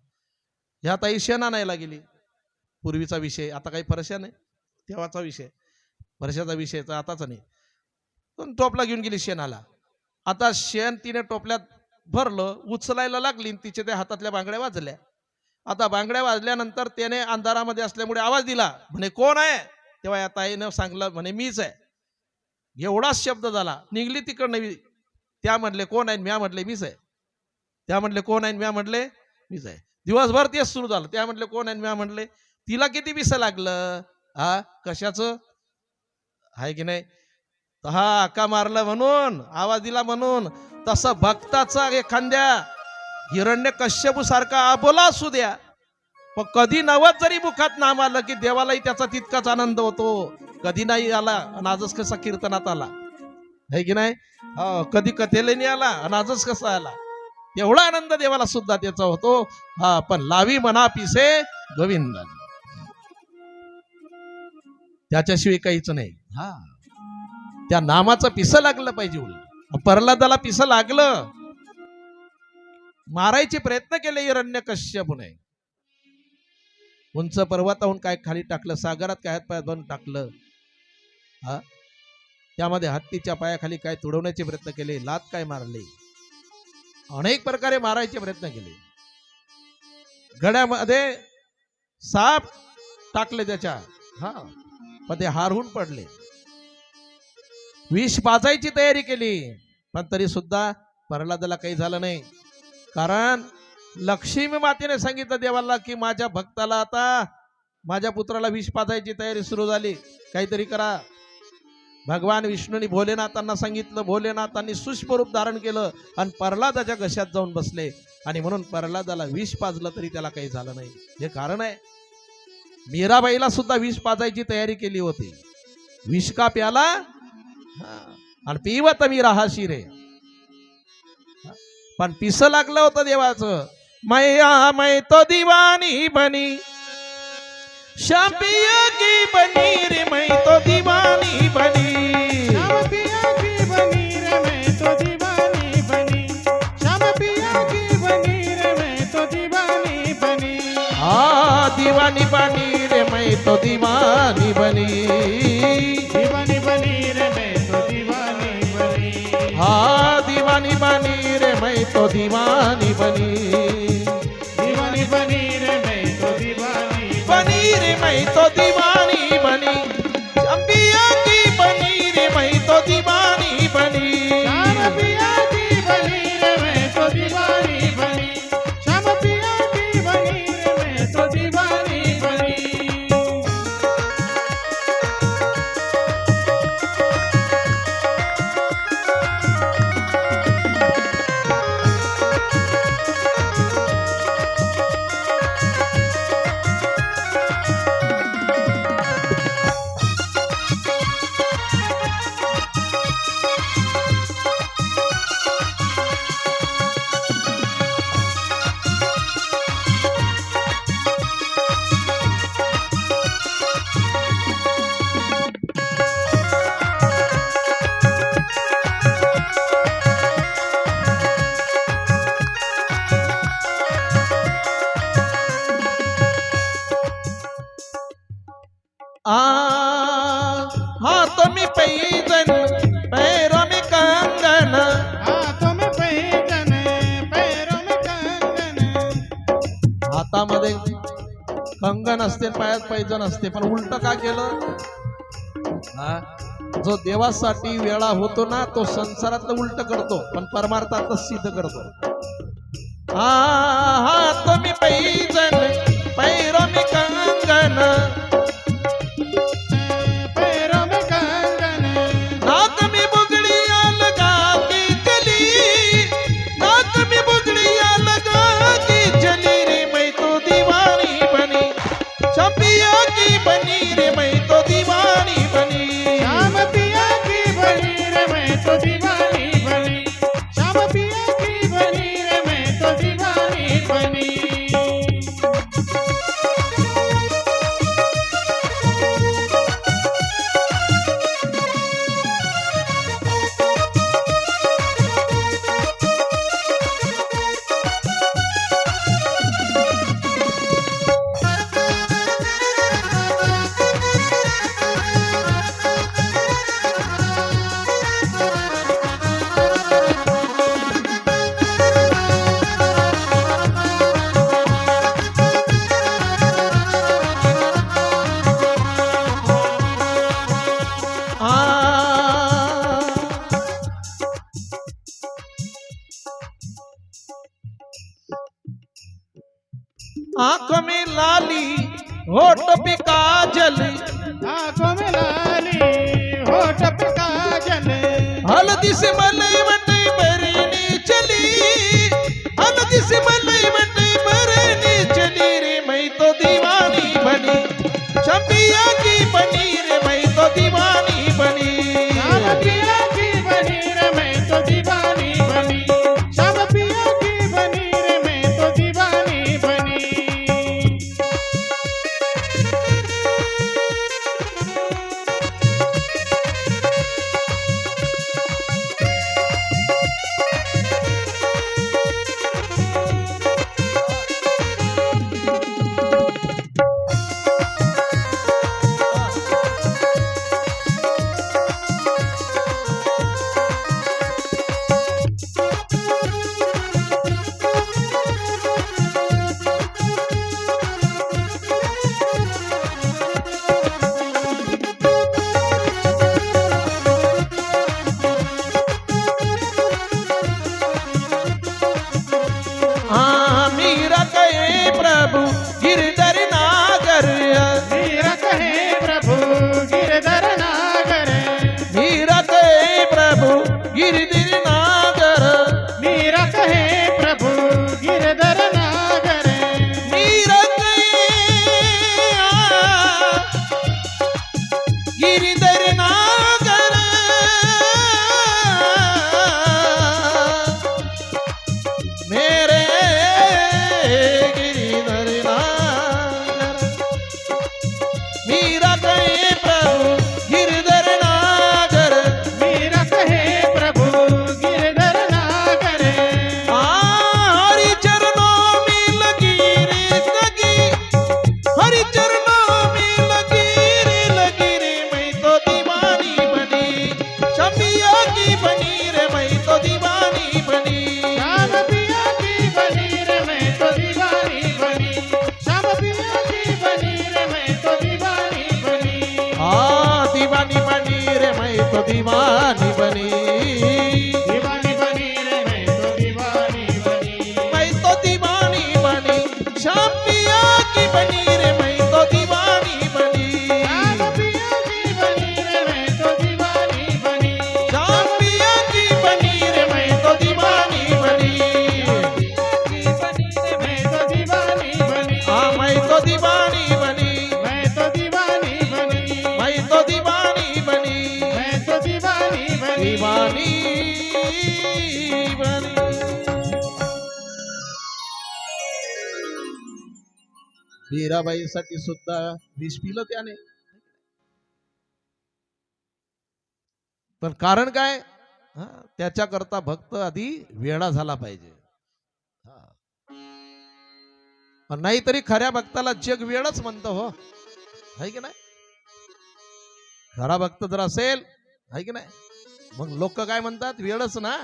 ह्या ताई शेण आणायला गेली. पूर्वीचा विषय, आता काही फरशा नाही, तेव्हाचा विषय, फरशाचा विषयचा आताचा नाही. पण टोपला घेऊन गेली शेणाला. आता शेण तिने टोपल्यात भरलं, उचलायला लागली, तिचे त्या हातातल्या बांगड्या वाजल्या. आता बांगड्या वाजल्यानंतर त्याने अंधारामध्ये असल्यामुळे आवाज दिला, म्हणे कोण आहे? तेव्हा या ताईनं सांगलं, म्हणे मीच आहे. एवढाच शब्द झाला, निघली तिकडनं. त्या म्हणले कोण आहे? म्या म्हटले मीच आहे. त्या म्हणले कोण आहे? म्या म्हटले मीच आहे. दिवसभर तेच सुरू झालं. त्या म्हणले कोण आहे? म्या म्हटले. तिला किती विसं लागलं. हा, कशाचं आहे की नाही. हा, अक्का मारलं म्हणून, आवाज दिला म्हणून. तसं भक्ताचा एखाद्या हिरण्यकश्यपू सारखा आबोला असू द्या, पण कधी नवत जरी मुखात नाम आलं की देवालाही त्याचा तितकाच आनंद होतो. कधी नाही आला आणि आजच कसा कीर्तनात आला, है की नाही. कधी कथेला नाही आला आणि आजच कसा आला, एवढा आनंद देवाला सुद्धा त्याचा होतो. हा, पण लावी मना पिसे गोविंद, त्याच्याशिवाय काहीच नाही. हा, त्या नामाचं पिसं लागलं पाहिजे. प्रल्हादाला पिसं लागलं. मारायचे प्रयत्न केले हिरण्यकश्यपूने. उंच पर्वताहून काय खाली टाकलं, सागरात काय हातपाय बांधून टाकलं. हा, त्यामध्ये हत्तीच्या पायाखाली काय तुडवण्याचे प्रयत्न केले, लात काय मारले, अनेक प्रकारे मारायचे प्रयत्न केले. गड्यामध्ये साप टाकले त्याच्या. हा, पण ते हारहून पडले. विष पाजायची तयारी केली, पण तरी सुद्धा प्रल्हादाला काही झालं नाही. कारण लक्ष्मी मातेने सांगितलं देवाला की माझ्या भक्ताला, आता माझ्या पुत्राला विष पाजायची तयारी सुरू झाली, काहीतरी करा. भगवान विष्णूंनी भोलेनाथांना सांगितलं. भोलेनाथांनी सूक्ष्म रूप धारण केलं आणि प्रल्हादाच्या घशात जाऊन बसले. आणि म्हणून प्रल्हादाला विष पाजलं तरी त्याला काही झालं नाही. हे कारण आहे. मीराबाईला सुद्धा विष पाजायची तयारी केली होती. विष का प्याला आणि पिवत मीरा हा शिरे, पण पिस लागलं होतं देवाचं. मैया मै तो दीवानी बनी, श्याम पिया की बनी रे मै तो दीवानी बनी. श्याम पिया की बनी रे मैं तो दीवानी बनी. श्याम पिया की बनी रे मैं तो दीवानी बनी. दीवानी बनी रे मै तो दीवानी बनी. दीवानी बनी रे मैं तो दीवानी बनी. दीवानी बनी रे मै तो दीवानी बनी. दीवानी बनी रे मैं तो दीवानी बनी रे मै तो दीवानी बनी. अंबिया की बनी रे मै तो दीवानी बनी. श्याम पिया की बनी रे मैं तो दीवानी बनी. श्याम पिया की बनी रे मैं तो दीवानी बनी. हाथ में पैजन पैरों में असते पायात पैजण असते, पण उलट का केलं? हा, जो देवासाठी वेळा होतो ना तो संसारातलं उलट करतो पण परमार्थातलं सिद्ध करतो. हा हात मी पैजण पैरो मी कंगन, पैरों में कंगन, नाक मी बुगड़िया लगा के चली, नाक मी बुगड़िया लगा के चली रे मैं तो दीवानी बनी, शबिया की बनी रे मैं तो दीवानी बनी. श्याम पिया की बनी रे मैं तो दीवानी बनी, श्याम पिया की बनी रे मैं तो दीवानी बनी. आंख में लाली होठ पे काजल, आंखों में लाली होठ पे काजल, हल्दी से मलाई वटी भरनी चली, हल्दी से मलाई वटी भरनी चली रे मैं तो दीवानी बनी, शबिया की बनी रे मैं तो दीवानी बनी. श्याम पिया की बनी रे मैं तो दीवानी बनी, श्याम पिया की बनी रे मैं तो दीवानी बनी. हाँ मीरा कहे प्रभु गिरधर नागर, मीरा कहे प्रभु गिरधर नागर, मीरा कहे प्रभु गिरधर नागर, मीरा कहे प्रभु गिरधर नागर, मीरा कहे गिरधर नागर, मेरे गिरधर नागर, मीरा कहे प्रभु गिरधर नागर, मीरा कहे प्रभु गिरधर नागर, हरि चरणों में लगी रे लगी, हरि चरणों में लगी रे मैं तो दीवानी बनी, शबिया की बनी रे मैं तो दीवानी बनी. श्याम पिया की बनी रे मैं तो दीवानी बनी, श्याम पिया की बनी रे मैं तो दीवानी बनी. हाँ दीवानी बनी रे मैं तो दीवानी बनी, दीवानी बनी रे मैं तो दीवानी बनी, मैं तो दीवानी बनी, शबिया की बनी रे मैं तो दीवानी बनी, श्याम पिया की बनी रे मैं तो दीवानी बनी, शबिया की बनी रे मैं तो दीवानी बनी. की बनी रे मैं तो दीवानी बनी, हाँ मैं तो दीवानी बनी, मैं तो दीवानी बनी, मैं तो दीवानी बनी, मैं तो दीवानी बनी. दीवानी बनी. मीराबाईसाठी सुद्धा विष पिलं त्याने, पण कारण काय? हा, त्याच्याकरता भक्त आधी वेडा झाला पाहिजे. हा. नाहीतरी खऱ्या भक्ताला जग वेळच म्हणतं हो, आहे की नाही? खरा भक्त जर असेल, आहे की नाही, मग लोक काय म्हणतात? वेळच ना.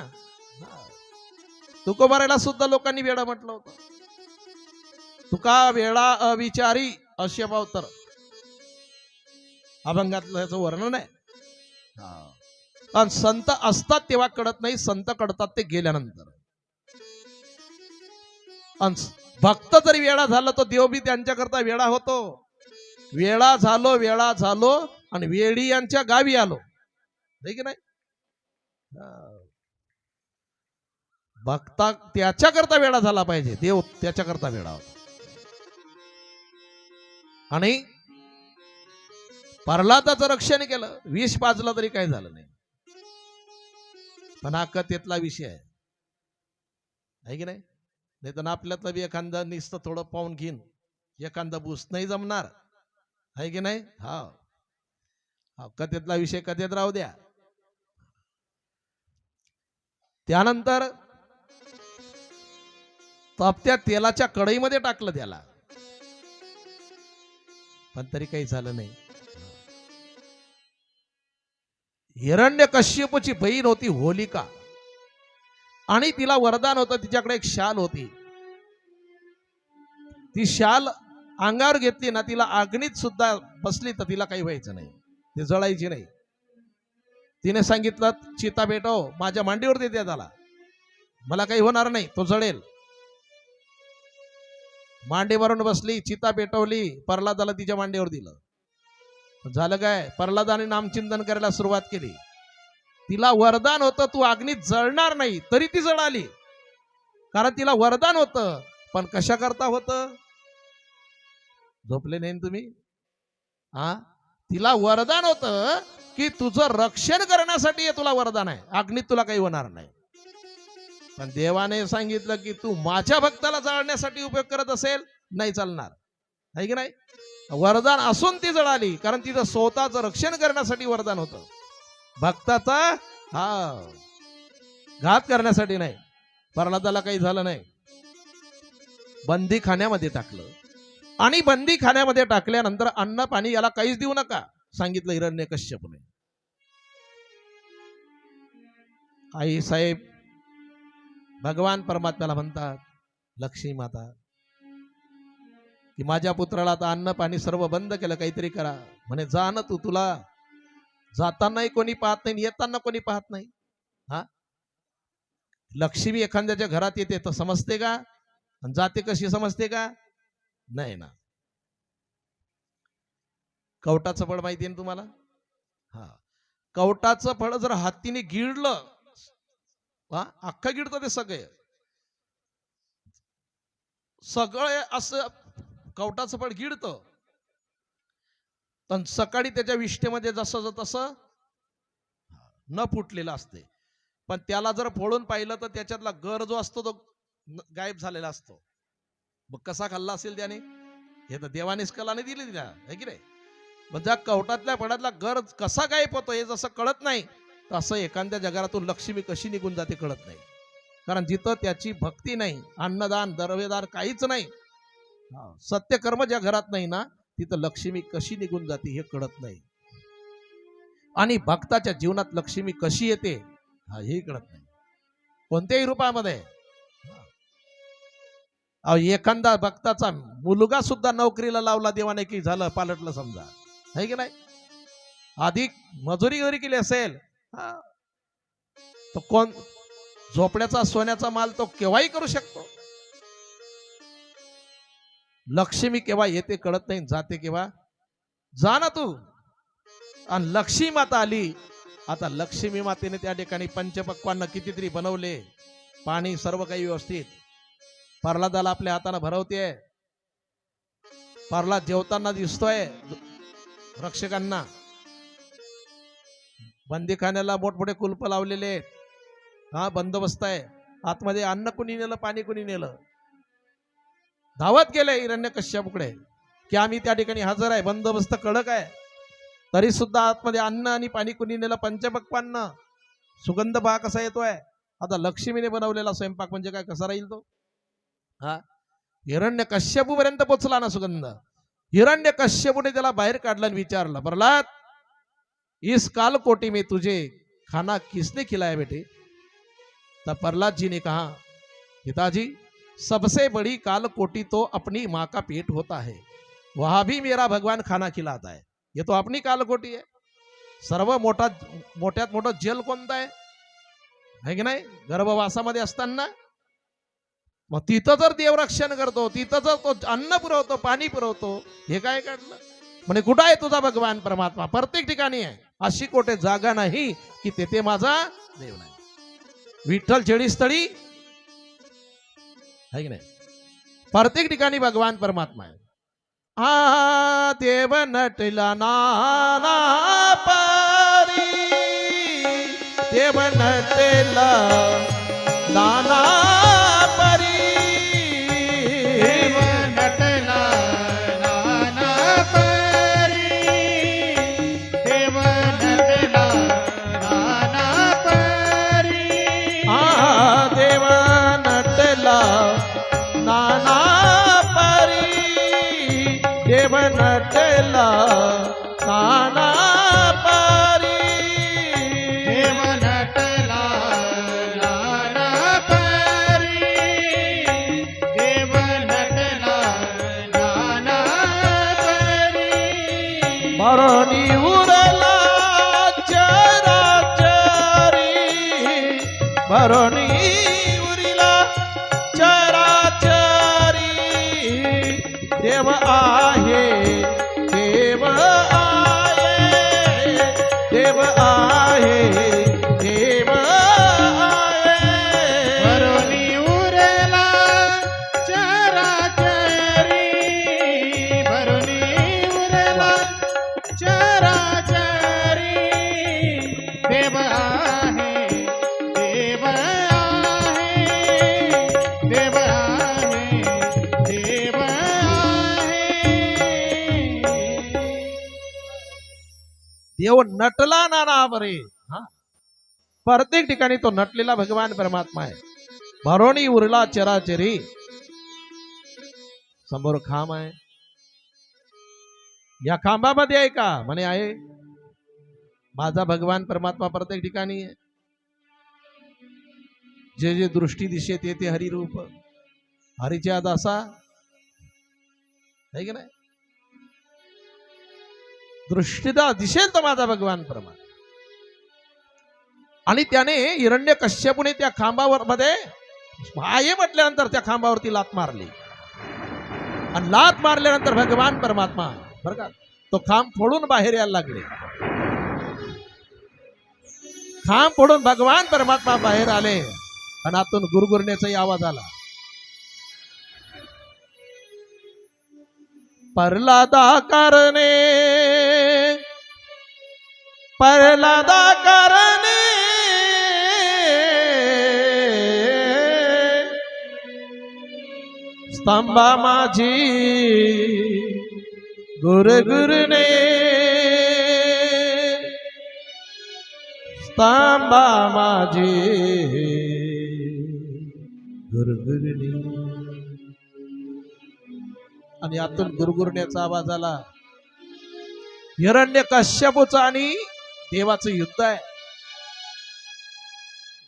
तुकोबारायला सुद्धा लोकांनी वेडा म्हटलं होतं. तुका वेळा अविचारी अवतर अभंगातलं याचं वर्णन आहे. आणि संत असतात तेव्हा कळत नाही, संत कळतात ते गेल्यानंतर. आणि भक्त जरी वेळा झाला तो देव बी त्यांच्याकरता वेळा होतो. वेळा झालो आणि वेळी यांच्या गावी आलो, है की नाही. भक्ता त्याच्याकरता वेळा झाला पाहिजे, देव त्याच्याकरता वेळा होता. आणि प्रल्हादाचं रक्षण केलं, विष पाजलं तरी काही झालं नाही. पण हा कथेतला विषय आहे की नाही. नाही तर आपल्यातलं बी एखादा नुसतं थोडं पाहून घेईन, एखादा बूस नाही जमणार, आहे की नाही. हा कथेतला विषय कथेत राहू द्या. त्यानंतर तापत्या तेलाच्या कढईमध्ये टाकलं त्याला, पण तरी काही झालं नाही. हिरण्यकश्यपूची बहीण होती होलिका, आणि तिला वरदान होतं, तिच्याकडे एक शाल होती. ती शाल अंगावर घेतली ना, तिला अग्नीत सुद्धा बसली तर तिला काही व्हायचं नाही, ती जळायची नाही. तिने सांगितलं, चिता पेटव, माझ्या मांडीवर देते त्याला, मला काही होणार नाही, तो जळेल. मांडीवरून बसली, चिता पेटवली, प्रल्हादाला तिच्या मांडीवर दिलं. झालं काय, प्रल्हादाने नामचिंतन करायला सुरुवात केली. तिला वरदान होतं तू अग्नीत जळणार नाही, तरी ती जळाली, कारण तिला वरदान होतं. पण कशा करता होतं, झोपले नाही तुम्ही. तिला वरदान होतं की तुझं रक्षण करण्यासाठी हे तुला वरदान आहे, अग्नीत तुला काही होणार नाही. पण देवाने सांगितलं की तू माझ्या भक्ताला जाळण्यासाठी उपयोग करत असेल, नाही चालणार, आहे की नाही. वरदान असून ती जळाली, कारण तिचं स्वतःचं रक्षण करण्यासाठी वरदान होतं, भक्ताचा घात करण्यासाठी नाही. प्रल्हादाला काही झालं नाही. बंदी खाण्यामध्ये टाकलं, आणि बंदी खाण्यामध्ये टाकल्यानंतर अन्न पाणी याला काहीच देऊ नका सांगितलं हिरण्यकश्यपूने. आई साहेब भगवान परमात्म्याला म्हणतात, लक्ष्मी माता, की माझ्या पुत्राला आता अन्न पाणी सर्व बंद केलं, काहीतरी करा. म्हणे जा ना तू, तुला जातानाही कोणी पाहत नाही, येताना कोणी पाहत नाही. लक्ष्मी एखाद्याच्या घरात येते तर समजते का, जाते कशी समजते का, नाही ना. कवटाचं फळ माहिती आहे ना तुम्हाला. कवटाचं फळ जर हातीने गिळलं, अख्खं गिळतं ते सगळे असं कवटाचं फळ गिळतं. पण सकाळी त्याच्या विष्ठेमध्ये जसं तसं न फुटलेलं असते, पण त्याला जर फोडून पाहिलं तर त्याच्यातला गर जो असतो तो गायब झालेला असतो. मग कसा खाल्ला असेल त्याने, हे तर देवानेच कलाने दिली तिला, है की नाही. म्हणजे कवटातल्या फळातला गर कसा गायब होतो हे जसं कळत नाही, तसं एखाद्या जगातून लक्ष्मी कशी निघून जाते कळत नाही. कारण जिथं त्याची भक्ती नाही, अन्नदान द्रव्यदान काहीच नाही, सत्यकर्म ज्या घरात नाही ना, तिथं लक्ष्मी कशी निघून जाते हे कळत नाही. आणि भक्ताच्या जीवनात लक्ष्मी कशी येते हेही कळत नाही, कोणत्याही रूपामध्ये. एखादा भक्ताचा मुलगा सुद्धा नोकरीला लावला देवाने की झालं, पालटलं समजा, है की नाही. अधिक मजुरी जरी केली असेल तो कोण झोपड्याचा सोन्याचा माल तो केव्हाही करू शकतो. लक्ष्मी केव्हा येते कळत नाही, जाते केव्हा. जा ना तू. आणि लक्ष्मी माता आली. आता लक्ष्मी मातेने त्या ठिकाणी पंचपक्वान्न कितीतरी बनवले, पाणी सर्व काही व्यवस्थित. प्रल्हादाला आपल्या हाताने भरवते. प्रल्हाद जेवताना दिसतोय रक्षकांना. बंदीखान्याला मोठमोठे कुलप लावलेले, बंदोबस्त आहे. आतमध्ये अन्न कुणी नेलं, पाणी कुणी नेलं. धावत गेले हिरण्यकश्यपूकडे की आम्ही त्या ठिकाणी हजर आहे, बंदोबस्त कडक आहे. तरी सुद्धा आतमध्ये अन्न आणि पाणी कुणी नेलं, पंचपक्वान्न. सुगंध पहा कसा येतोय. आता लक्ष्मीने बनवलेला स्वयंपाक म्हणजे काय, कसा राहील तो. हिरण्यकश्यपू पर्यंत पोचला ना सुगंध. हिरण्यकश्यपूने त्याला बाहेर काढलं आणि विचारलं, प्रल्हाद, इस कालकोटी में तुझे खाना किसने खिलाया बेटे. तब प्रल्हाद जी ने कहा, पिताजी, सबसे बड़ी कालकोटी तो अपनी माँ का पेट होता है, वहां भी मेरा भगवान खाना खिलाता है. ये तो अपनी कालकोटी आहे. सर्व मोठ्यात मोठं जेल कोणतं आहे की नाही? गर्भवासामध्ये असताना मग तिथं जर देवरक्षण करतो, तिथं जर तो अन्न पुरवतो, पाणी पुरवतो, हे काय काढलं? म्हणजे कुठं आहे तुझा भगवान परमात्मा? प्रत्येक ठिकाणी आहे. अशी कोठे जागा नाही की तेथे माझा देव नाही. विठ्ठल छेडीस्थळी आहे की नाही? प्रत्येक ठिकाणी भगवान परमात्मा आहे. आ देव नटला नाना परी, देव नटला नाना परी, देव नटला नाना परी, देव नटला नाना परी. आ देव नटला नाना परी, देव नटला नाना परी, देव नटला नाना परी, देव नटला नाना परी. मरणी उरला चराचरी, मरणी उरला चराचरी, देव आहे, देव आहे, देव आहे, देव आहे. वरुणी उरला चराचरी, वरुणी उरला चराचरी, देव आहे, देव आहे, देव आहे, देव आहे. देव नटला नाना बरे. हा, प्रत्येक ठिकाणी तो नटलेला भगवान परमात्मा आहे. भरोणी उरला चराचरी. समोर खांब आहे. या खांबामध्ये आहे का? म्हणे आहे. माझा भगवान परमात्मा प्रत्येक ठिकाणी आहे. जे जे दृष्टी दिशेत येते हरिरूप, हरीच्या दासा आहे की नाही? दृष्टीदा दिसेल तो माझा भगवान परमात्मा. आणि त्याने हिरण्य कश्यपुने त्या खांबावर मध्ये आहे म्हटल्यानंतर त्या खांबावरती लात मारली. आणि लात मारल्यानंतर भगवान परमात्मा बरं का तो खांब फोडून बाहेर यायला लागले. खांब फोडून भगवान परमात्मा बाहेर आले. आणि आतून गुरगुरण्याचाही आवाज आला. प्रल्हादा करणे, प्रल्हादा करणे, स्तंभा माझी गुरगुरणे, स्तंभा माझी गुरगुरणे. आणि आतून गुरगुरण्याचा आवाज आला. हिरण्य कश्यपूचा आणि देवाचं युद्ध आहे.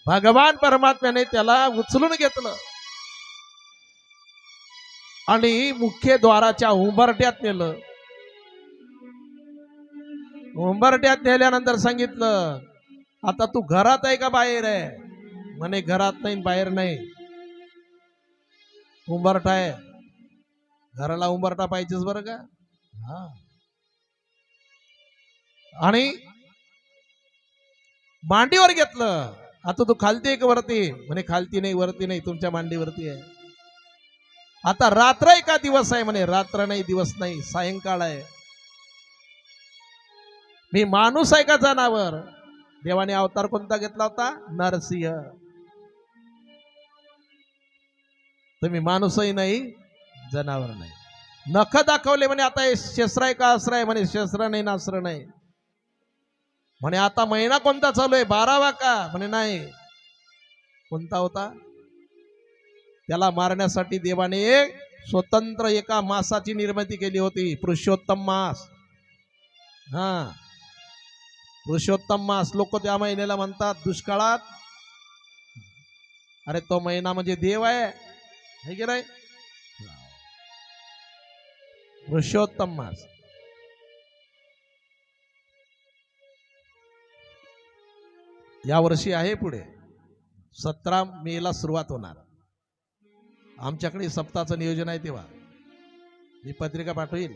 भगवान परमात्म्याने त्याला उचलून घेतलं आणि मुख्य द्वाराच्या उंबरट्यात नेलं. उंबरट्यात नेल्यानंतर सांगितलं, आता तू घरात आहे का बाहेर आहे? म्हणे घरात नाही, बाहेर नाही, उंबरठा आहे. घराला उंबरठा पाहिजेच बरं का. हा. आणि मांडीवर घेतलं. आता तू खालती आहे का वरती? म्हणे खालती नाही, वरती नाही, तुमच्या मांडीवरती आहे. आता रात्र आहे का दिवस आहे? म्हणे रात्र नाही, दिवस नाही, सायंकाळ आहे. मी माणूस आहे का जनावर? देवाने अवतार कोणता घेतला होता? नरसिंह. तुम्ही माणूसही नाही, जनावर नाही. नख दाखवले. म्हणे आता हे शस्त्र आहे का अस्त्र आहे? म्हणे शस्त्र नाही, नास्त्र नाही. म्हणे आता महिना कोणता चालू आहे? 12वा का? म्हणे नाही. कोणता होता? त्याला मारण्यासाठी देवाने एक स्वतंत्र एका मासाची निर्मिती केली होती, पुरुषोत्तम मास. हा, पुरुषोत्तम मास. लोक त्या महिन्याला म्हणतात दुष्काळात. अरे तो महिना म्हणजे देव आहे, है की नाही? पुरुषोत्तम मास. या वर्षी आहे पुढे 17 मेला सुरुवात होणार. आमच्याकडे सप्ताहाचं नियोजन आहे तेव्हा मी पत्रिका पाठवील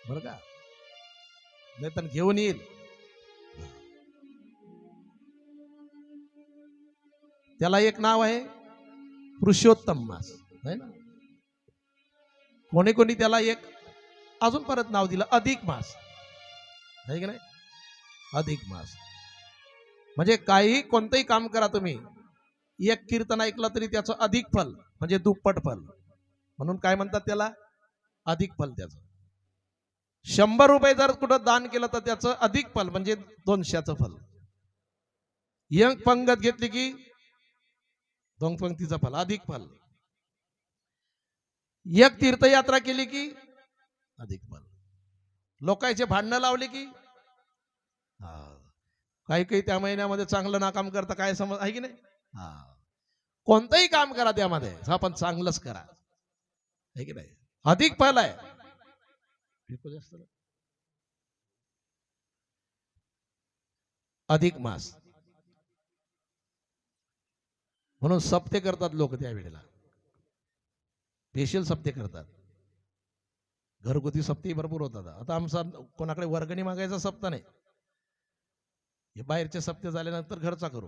बरं का, नाही तर घेऊन येईल. त्याला एक नाव आहे पुरुषोत्तम मास है ना. कोणी कोणी त्याला एक अजून परत नाव दिलं अधिक मास आहे की नाही. अधिक मास म्हणजे काही कोणतंही काम करा तुम्ही, एक कीर्तन ऐकलं तरी त्याचं अधिक फल म्हणजे दुप्पट फल, म्हणून काय म्हणतात त्याला अधिक फल. त्याचं 100 रुपये जर कुठं दान केलं तर त्याचं अधिक फल म्हणजे 200चं फल. एक पंगत घेतली की 2 पंक्तीचं फल अधिक फल. एक तीर्थयात्रा केली की अधिक फल. लोकांचे भांडणं लावले की काही काही त्या महिन्यामध्ये चांगलं नाकाम करता काय समज आहे की नाही. कोणतंही काम करा त्यामध्ये आपण चांगलंच करा आहे की नाही. अधिक फल आहे. अधिक मास म्हणून सप्ते करतात लोक त्यावेळेला. स्पेशल सप्ते करतात. घरगुती सप्ते भरपूर होतात. आता आमचा कोणाकडे वर्गणी मागायचा सप्ता नाही, हे बाहेरचे सप्ते झाल्यानंतर घरचा करू.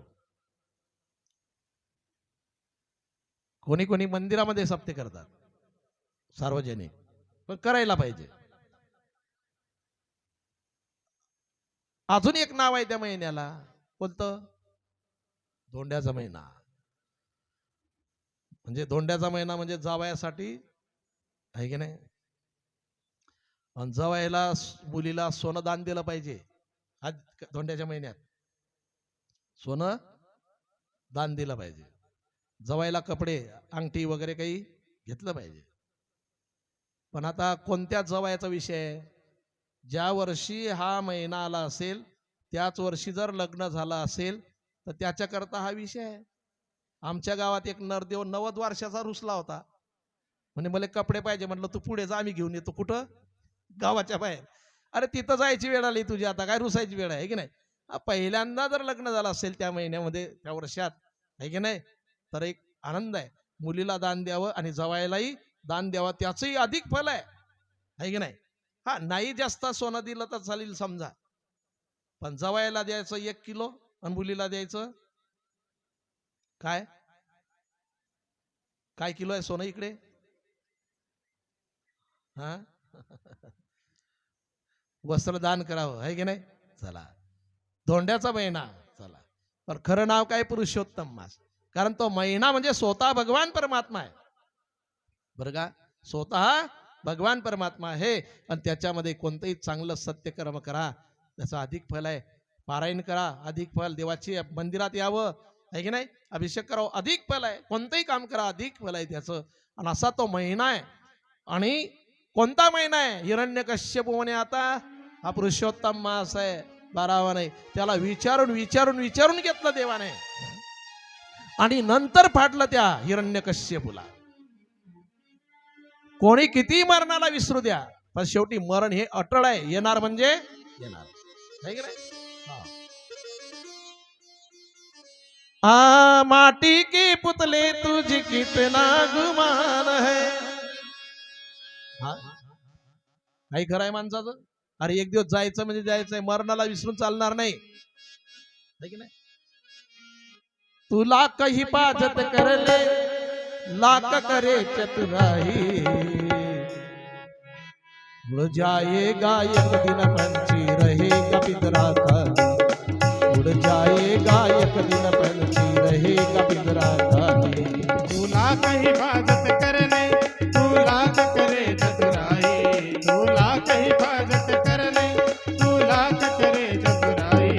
कोणी कोणी मंदिरामध्ये सप्ते करतात सार्वजनिक, पण करायला पाहिजे. अजून एक नाव आहे त्या महिन्याला, कोणतं, धोंड्याचा महिना. म्हणजे धोंड्याचा महिना म्हणजे जावयासाठी आहे की नाही. आणि जावयाला मुलीला सोनं दान दिलं पाहिजे. आज धोंड्याच्या महिन्यात सोनं दान दिलं पाहिजे. जावयाला कपडे अंगठी वगैरे काही घेतलं पाहिजे. पण आता कोणत्या जावयाचा विषय आहे, ज्या वर्षी हा महिना आला असेल त्याच वर्षी जर लग्न झालं असेल तर त्याच्याकरता हा विषय आहे. आमच्या गावात एक नरदेव 90 वर्षाचा रुसला होता. म्हणे मला कपडे पाहिजे. म्हटलं तू पुढे जा, आम्ही घेऊन येतो. कुठं, गावाच्या बाहेर. अरे तिथं जायची वेळ आली तुझी, आता काय रुसायची वेळ आहे की नाही. पहिल्यांदा जर लग्न झालं असेल त्या महिन्यामध्ये त्या वर्षात आहे की नाही, तर एक आनंद आहे. मुलीला दान द्यावं आणि जावयालाही दान द्यावं, त्याचंही अधिक फल आहे की नाही. हा नाही जास्त सोनं दिलं तर चालेल समजा, पण जावयाला द्यायचं 1 किलो आणि मुलीला द्यायचं काय काय किलो आहे सोनं इकडे. हा वस्त्रदान करावं आहे की नाही. चला धोंड्याचा महिना. चला पण खरं नाव काय, पुरुषोत्तम मास. कारण तो महिना म्हणजे स्वतः भगवान परमात्मा आहे बरं का. स्वतः भगवान परमात्मा आहे. आणि त्याच्यामध्ये कोणतंही चांगलं सत्यकर्म करा, त्याचं अधिक फल आहे. पारायण करा, अधिक फल. देवाची मंदिरात यावं आहे की नाही, अभिषेक करावं, अधिक फल आहे. कोणतंही काम करा, अधिक फल आहे त्याचं. आणि असा तो महिना आहे. आणि कोणता महिना आहे, हिरण्यकश्यप म्हणे आता हा पुरुषोत्तम मास आहे, 12वा नाही. त्याला विचारून विचारून विचारून घेतलं देवाने आणि नंतर फाटलं त्या हिरण्यकश्यपूला. कोणी किती मरणाला विसरू द्या, पण शेवटी मरण हे अटळ आहे. येणार म्हणजे येणार आहे की नाही. माटी के पुतले तुझे कितना गुमान है. काही खरं आहे माणसाचं. अरे एक दिवस जायचं म्हणजे जायचंय, मरणाला विसरून चालणार नाही है की नाही. तुला कही पाजत करले लाख करे चतुराई, उड़ जाएगा एक दिन पंछी रहेगा पिंजरा खाली. उड़ जाएगा एक दिन पंछी रहेगा पिंजरा खाली. तुला कहीं बाजत करले तू लाख करे चतुराई. तुला कहीं बाजत करले तू लाख करे चतुराई.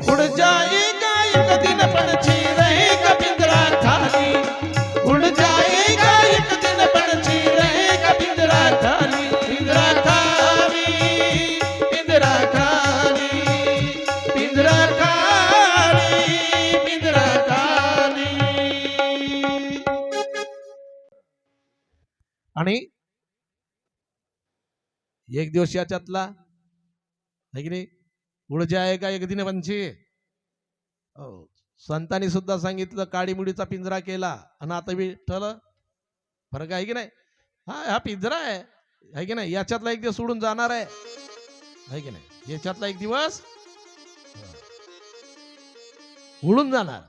उड़ जाएगा एक दिन पंछी रहेगा पिंजरा खाली. उड़ जाएगा एक दिन पंछी रहेगा पिंजरा खाली. पिंजरा खाली, पिंजरा खाली, पिंजरा खाली, पिंजरा खाली. आणि एक दिवस याच्यातला है की नाही, उड जाएगा एक दिन पंछी. संतांनी सुद्धा सांगितलं, काळी मुडीचा पिंजरा केला आणि आता विठ्ठल, फरक आहे की नाही. हा पिंजरा आहे की नाही, याच्यातला एक दिवस उडून जाणार आहे की नाही, याच्यातला एक दिवस उडून जाणार.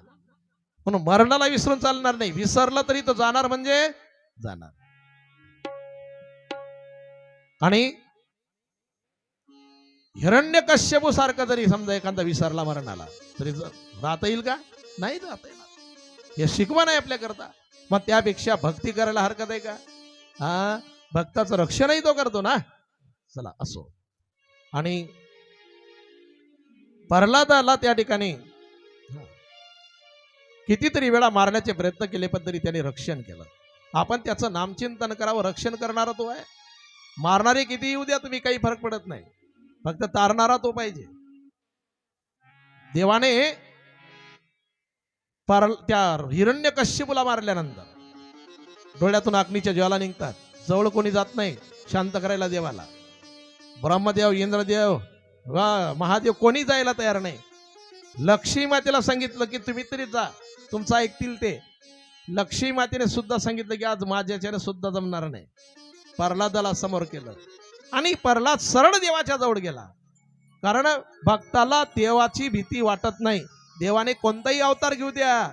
म्हणून मरणाला विसरून चालणार नाही, विसरला तरी तो जाणार म्हणजे जाणार. आणि हिरण्यकश्यपू सारखा जरी समजा एखादा विसरला मरणाला तरी राहता येईल का? नाही राहता येणार. हे शिकवण आहे आपल्याकरता. मग त्यापेक्षा भक्ती करायला हरकत आहे का? हा, भक्ताचं रक्षणही तो करतो ना. चला असो. आणि प्रल्हादाला त्या ठिकाणी कितीतरी वेळा मारण्याचे प्रयत्न केले पण तरी त्याने रक्षण केलं. आपण त्याचं नामचिंतन करावं. रक्षण करणारा तो आहे. मारणारे किती येऊ द्या तुम्ही, काही फरक पडत नाही, फक्त तारणारा तो पाहिजे. देवाने त्या हिरण्यकश्यपूला मारल्यानंतर डोळ्यातून अग्नीच्या ज्वाला निघतात. जवळ कोणी जात नाही शांत करायला देवाला. ब्रह्मदेव, इंद्रदेव, महादेव कोणी जायला तयार नाही. लक्ष्मी मातेला सांगितलं की तुम्ही तरी जा, तुमचं ऐकतील ते. लक्ष्मी मातेने सुद्धा सांगितलं की आज माझ्याच्याने सुद्धा जमणार नाही. प्रल्हादाला समोर केलं आणि प्रल्हाद सरळ देवाच्या जवळ गेला. कारण भक्ताला देवाची भीती वाटत नाही. देवाने कोणताही अवतार घेऊ द्या,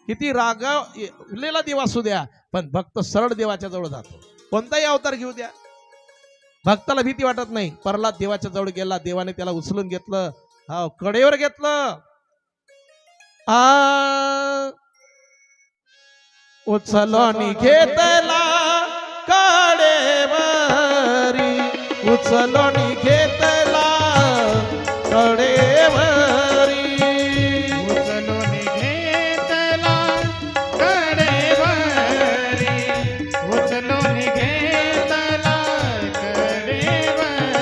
किती रागवलेला देव असू द्या, पण भक्त सरळ देवाच्या जवळ जातो. कोणताही अवतार घेऊ द्या, भक्ताला भीती वाटत नाही. प्रल्हाद देवाच्या जवळ गेला. देवाने त्याला उचलून घेतलं, कडेवर घेतलं. उचलून घेतला कडेवरी, उचलून घेतला कडेवरी, उचलून घेतला कडेवरी, उचलून घेतला कडेवरी.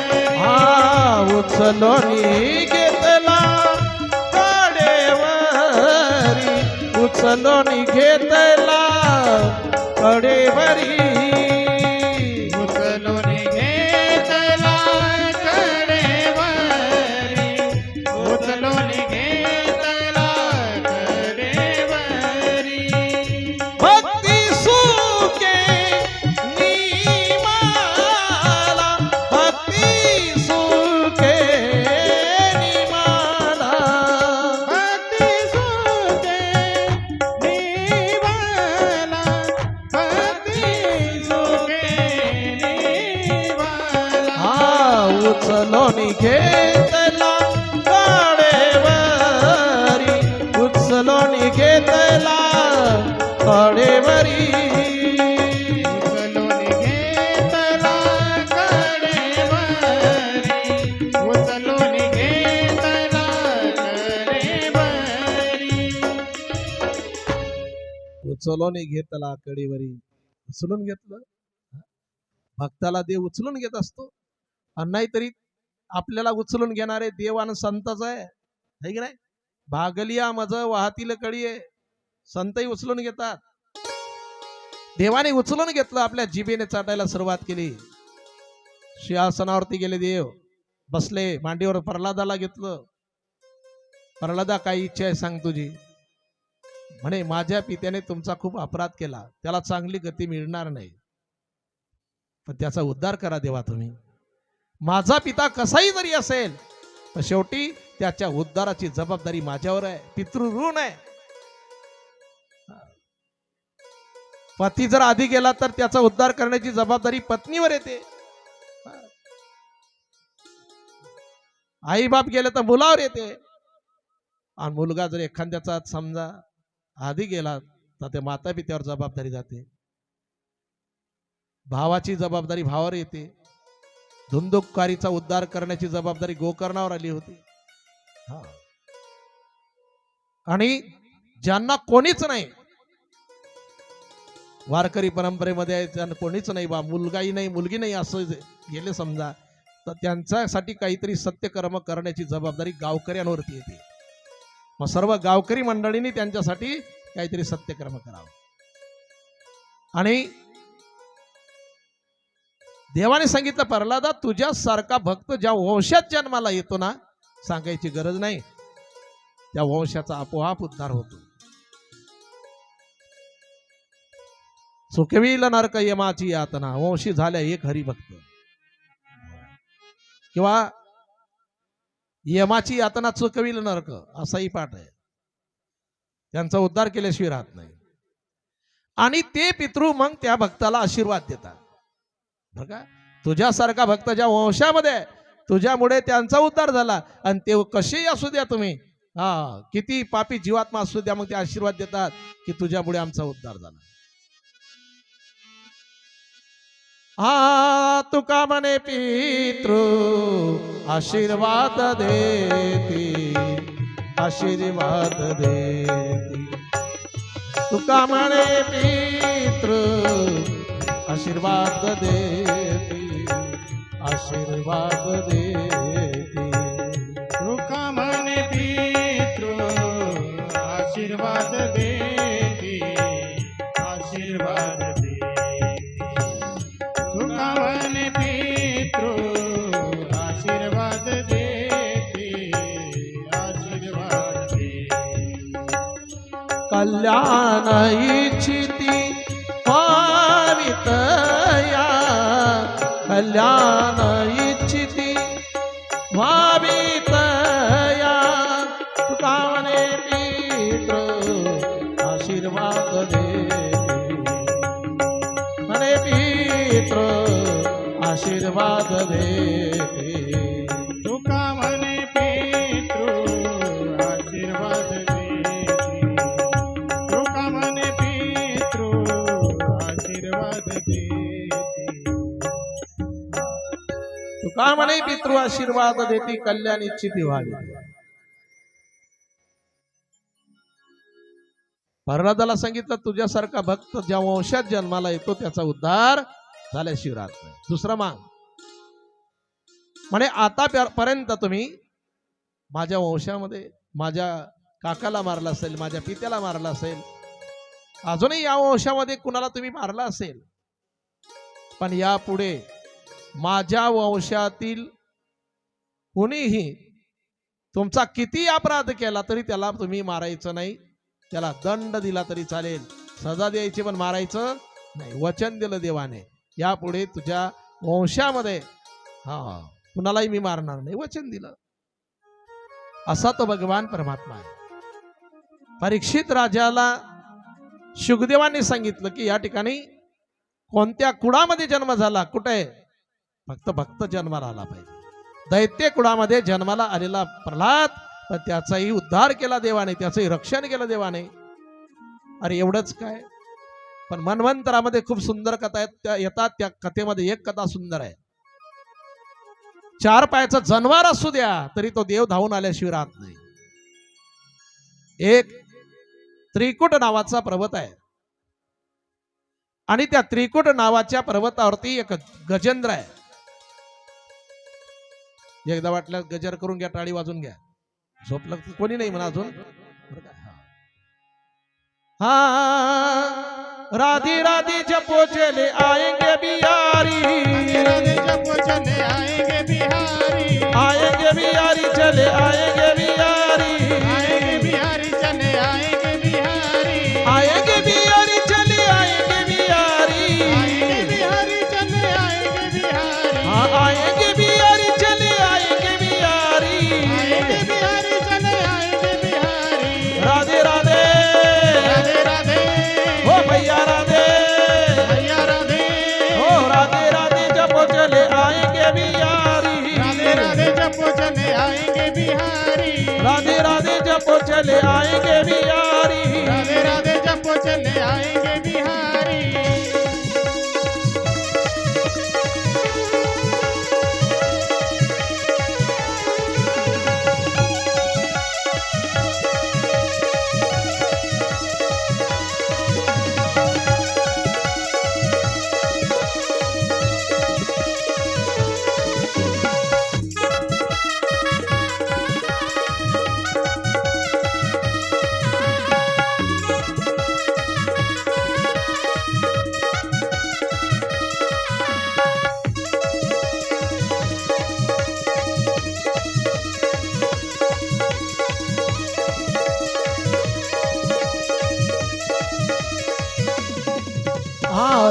उचलून घेतला कडेवरी, उचलून घेतला कडेवरी, उचलून घेतला कडेवरी, उचलून घेतला कडेवरी. भक्ती सुखे निमाला, भक्ती सुखे निमाला, भक्ती सुखे निवाला, भक्ती सुखे निवाला. उचलून घेतला कडेवरी, उचलून घेतला कडेवरी, उचलून घेतला कडेवरी, उचलून घेतला कडेवरी. उचलून घेतला कडेवरी. उचलून घेतलं. भक्ताला देव उचलून घेत असतो. आणि नाहीतरी आपल्याला उचलून घेणारे देव आणि संतच आहे की नाही. भागलिया मज वाहतील कडी आहे, संतही उचलून घेतात. देवाने उचलून घेतलं, आपल्या जिभेने चाटायला सुरुवात केली. सिंहासनावरती गेले देव, बसले मांडीवर. प्रल्हादाला घेतलं. प्रल्हादा, काय इच्छा आहे सांग तुझी. म्हणे माझ्या पित्याने तुमचा खूप अपराध केला, त्याला चांगली गती मिळणार नाही, पण त्याचा उद्धार करा देवा तुम्ही. माझा पिता कसाही जरी असेल तर शेवटी त्याच्या उद्धाराची जबाबदारी माझ्यावर आहे. पितृऋण आहे. पती जर आधी गेला तर त्याचा उद्धार करण्याची जबाबदारी पत्नीवर येते. आई बाप गेले तर मुलावर येते. आणि मुलगा जर एखाद्याचा समजा आधी गेला तर ते माता पित्यावर जबाबदारी जाते. भावाची जबाबदारी भावावर येते. धुंदुककारीचा उद्धार करण्याची जबाबदारी गोकर्णावर आली होती. आणि ज्यांना कोणीच नाही, वारकरी परंपरेमध्ये ज्यांना कोणीच नाही बा, मुलगाही नाही मुलगी नाही असं गेले समजा, तर त्यांच्यासाठी काहीतरी सत्यकर्म करण्याची जबाबदारी गावकऱ्यांवरती येते. मग सर्व गावकरी मंडळींनी त्यांच्यासाठी काहीतरी सत्यकर्म करावं. आणि देवाने सांगितलं प्रल्हादा तुझ्यासारखा भक्त ज्या वंशात जन्माला येतो ना सांगायची गरज नाही त्या वंशाचा आपोआप उद्धार होतो. सुखविल नरक यमाची यातना वंशी झाल्या एक हरिभक्त किंवा यमाची यातना चुकविल नरक असाही पाठ आहे. त्यांचा उद्धार केल्याशिवाय राहत नाही. आणि ते पितृ मग त्या भक्ताला आशीर्वाद देतात बरं का. तुझ्यासारखा भक्त ज्या वंशामध्ये तुझ्यामुळे त्यांचा उद्धार झाला आणि ते कसेही असू द्या तुम्ही किती पापी जीवात्मा असू द्या मग ते आशीर्वाद देतात की तुझ्यामुळे आमचा उद्धार झाला. तुका म्हणे पितृ आशीर्वाद देती आशीर्वाद देती तुका म्हणे पितृ आशीर्वाद देती आशीर्वाद देती तुका म्हणे पितृ आशीर्वाद देती आशीर्वाद देती तुका म्हणे पितृ आशीर्वाद देती आशीर्वाद देती कल्याण इच्छिती भावितया कल्याण इच्छिती भावितया तुका म्हणे पितृ आशीर्वाद देती म्हणे पितृ आशीर्वाद देती तुका म्हणे पितृ आशीर्वाद देती तुका म्हणे पितृ आशीर्वाद देती तुका म्हणे पितृ आशीर्वाद देती कल्याण इच्छिती व्हावी. प्रल्हादाला सांगितलं तुझ्यासारखा भक्त ज्या वंशात जन्माला येतो त्याचा उद्धार झाल्याशिवाय राहत नाही. दुसरा माग म्हणे आतापर्यंत तुम्ही माझ्या वंशामध्ये माझ्या काकाला मारला असेल माझ्या पित्याला मारला असेल अजूनही या वंशामध्ये कुणाला तुम्ही मारला असेल पण यापुढे माझ्या वंशातील कुणीही तुमचा किती अपराध केला तरी त्याला तुम्ही मारायचं नाही. त्याला दंड दिला तरी चालेल सजा द्यायची पण मारायचं नाही. वचन दिलं देवाने यापुढे तुझ्या वंशामध्ये कुणालाही मी मारणार नाही वचन दिलं. असा तो भगवान परमात्मा आहे. परीक्षित राजाला शुकदेवांनी सांगितलं की या ठिकाणी कोणत्या कुळामध्ये जन्म झाला कुठे फक्त भक्त जन्माला आला पाहिजे. दैत्य कुळामध्ये जन्माला आलेला प्रल्हाद पण त्याचाही उद्धार केला देवाने त्याचंही रक्षण केलं देवाने. अरे एवढंच काय पण मन्वंतरामध्ये खूप सुंदर कथा येतात. त्या कथेमध्ये एक कथा सुंदर आहे. 4 पायाचा जनावर असू द्या तरी तो देव धावून आल्याशिवाय राहत नाही. एक त्रिकुट नावाचा पर्वत आहे आणि त्या त्रिकुट नावाच्या पर्वतावरती एक गजेंद्र आहे. एकदा वाटलं गजर करून घ्या टाळी वाजून घ्या. झोपलं कोणी नाही म्हणा अजून. राधी राधी जपो चले आएंगे बिहारी राधे जपो चले आएंगे बिहारी आएंगे बिहारी चले आएंगे बिहारी आएंगे बिहारी चले आएंगे बिहारी आएंगे बिहारी चले आएंगे बिहारी आएंगे बिहारी चले आएंगे बिहारी आएंगे बिहारी चले आएंगे बिहारी आएंगे बिहारी चले आएंगे बिहारी राधे राधे राधे राधे ओ भैया राधे भैया राधे ओ राधे राधे जपो चले आएंगे बिहारी राधे राधे जपो चले आएंगे बिहारी राधे राधे जपो चले आएंगे बिहारी राधे राधे जपो चले आएंगे बिहारी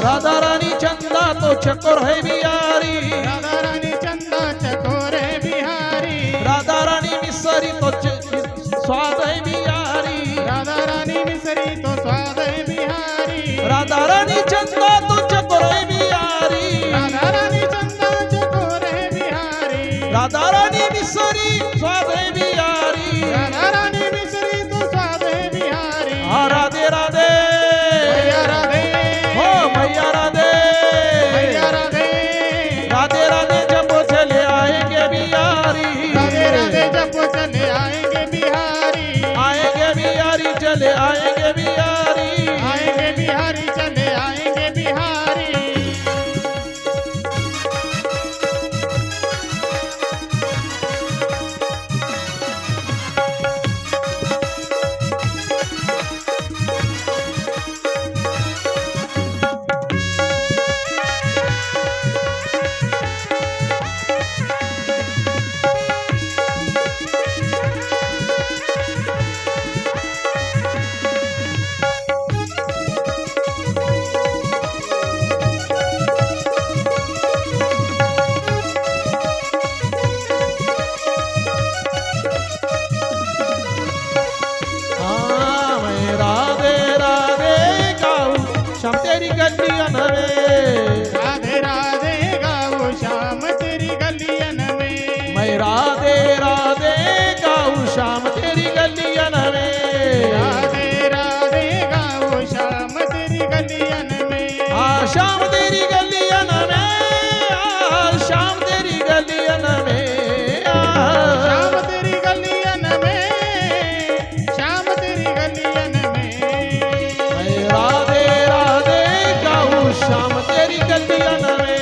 राधा रानी चंदा तो चकोर है बिहारी राधा रानी चंदा चकोर है बिहारी राधा रानी मिसरी तो स्वाद है बिहारी राधा रानी मिसरी तो स्वाद है बिहारी राधा रानी चंदा तो चकोर है बिहारी राधा रानी चंदा चकोर है बिहारी राधा रानी मिसरी स्वाद है बिहारी राधा रानी मिसरी तो स्वाद है बिहारी हाँ राधे राधे मैया राधे हो मैया राधे मैया राधे राधे राधे जब वो चले आएंगे बिहारी राधे राधे जब वो चले आएंगे बिहारी चले आएंगे बिहारी आएंगे बिहारी चले आएंगे बिहारी तेरी गलियन में राधे राधे गाओ शाम तेरी गलियन में मैं राधे राधे गाऊं शाम तेरी गलियन में राधे राधे गाओ शाम तेरी गलियन में शाम तेरी गलियन में शाम तेरी गलियन में शाम तेरी गलियन में शाम तेरी गलियन में मैं राधे राधे गाऊं शाम तेरी गलियन में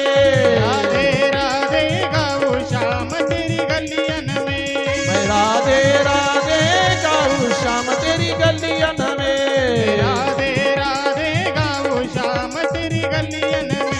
राधे राधे गाओ शाम तेरी गलियन में मैं राधे राधे गाऊं शाम तेरी गलियन में राधे राधे गाओ शाम तेरी गलियन में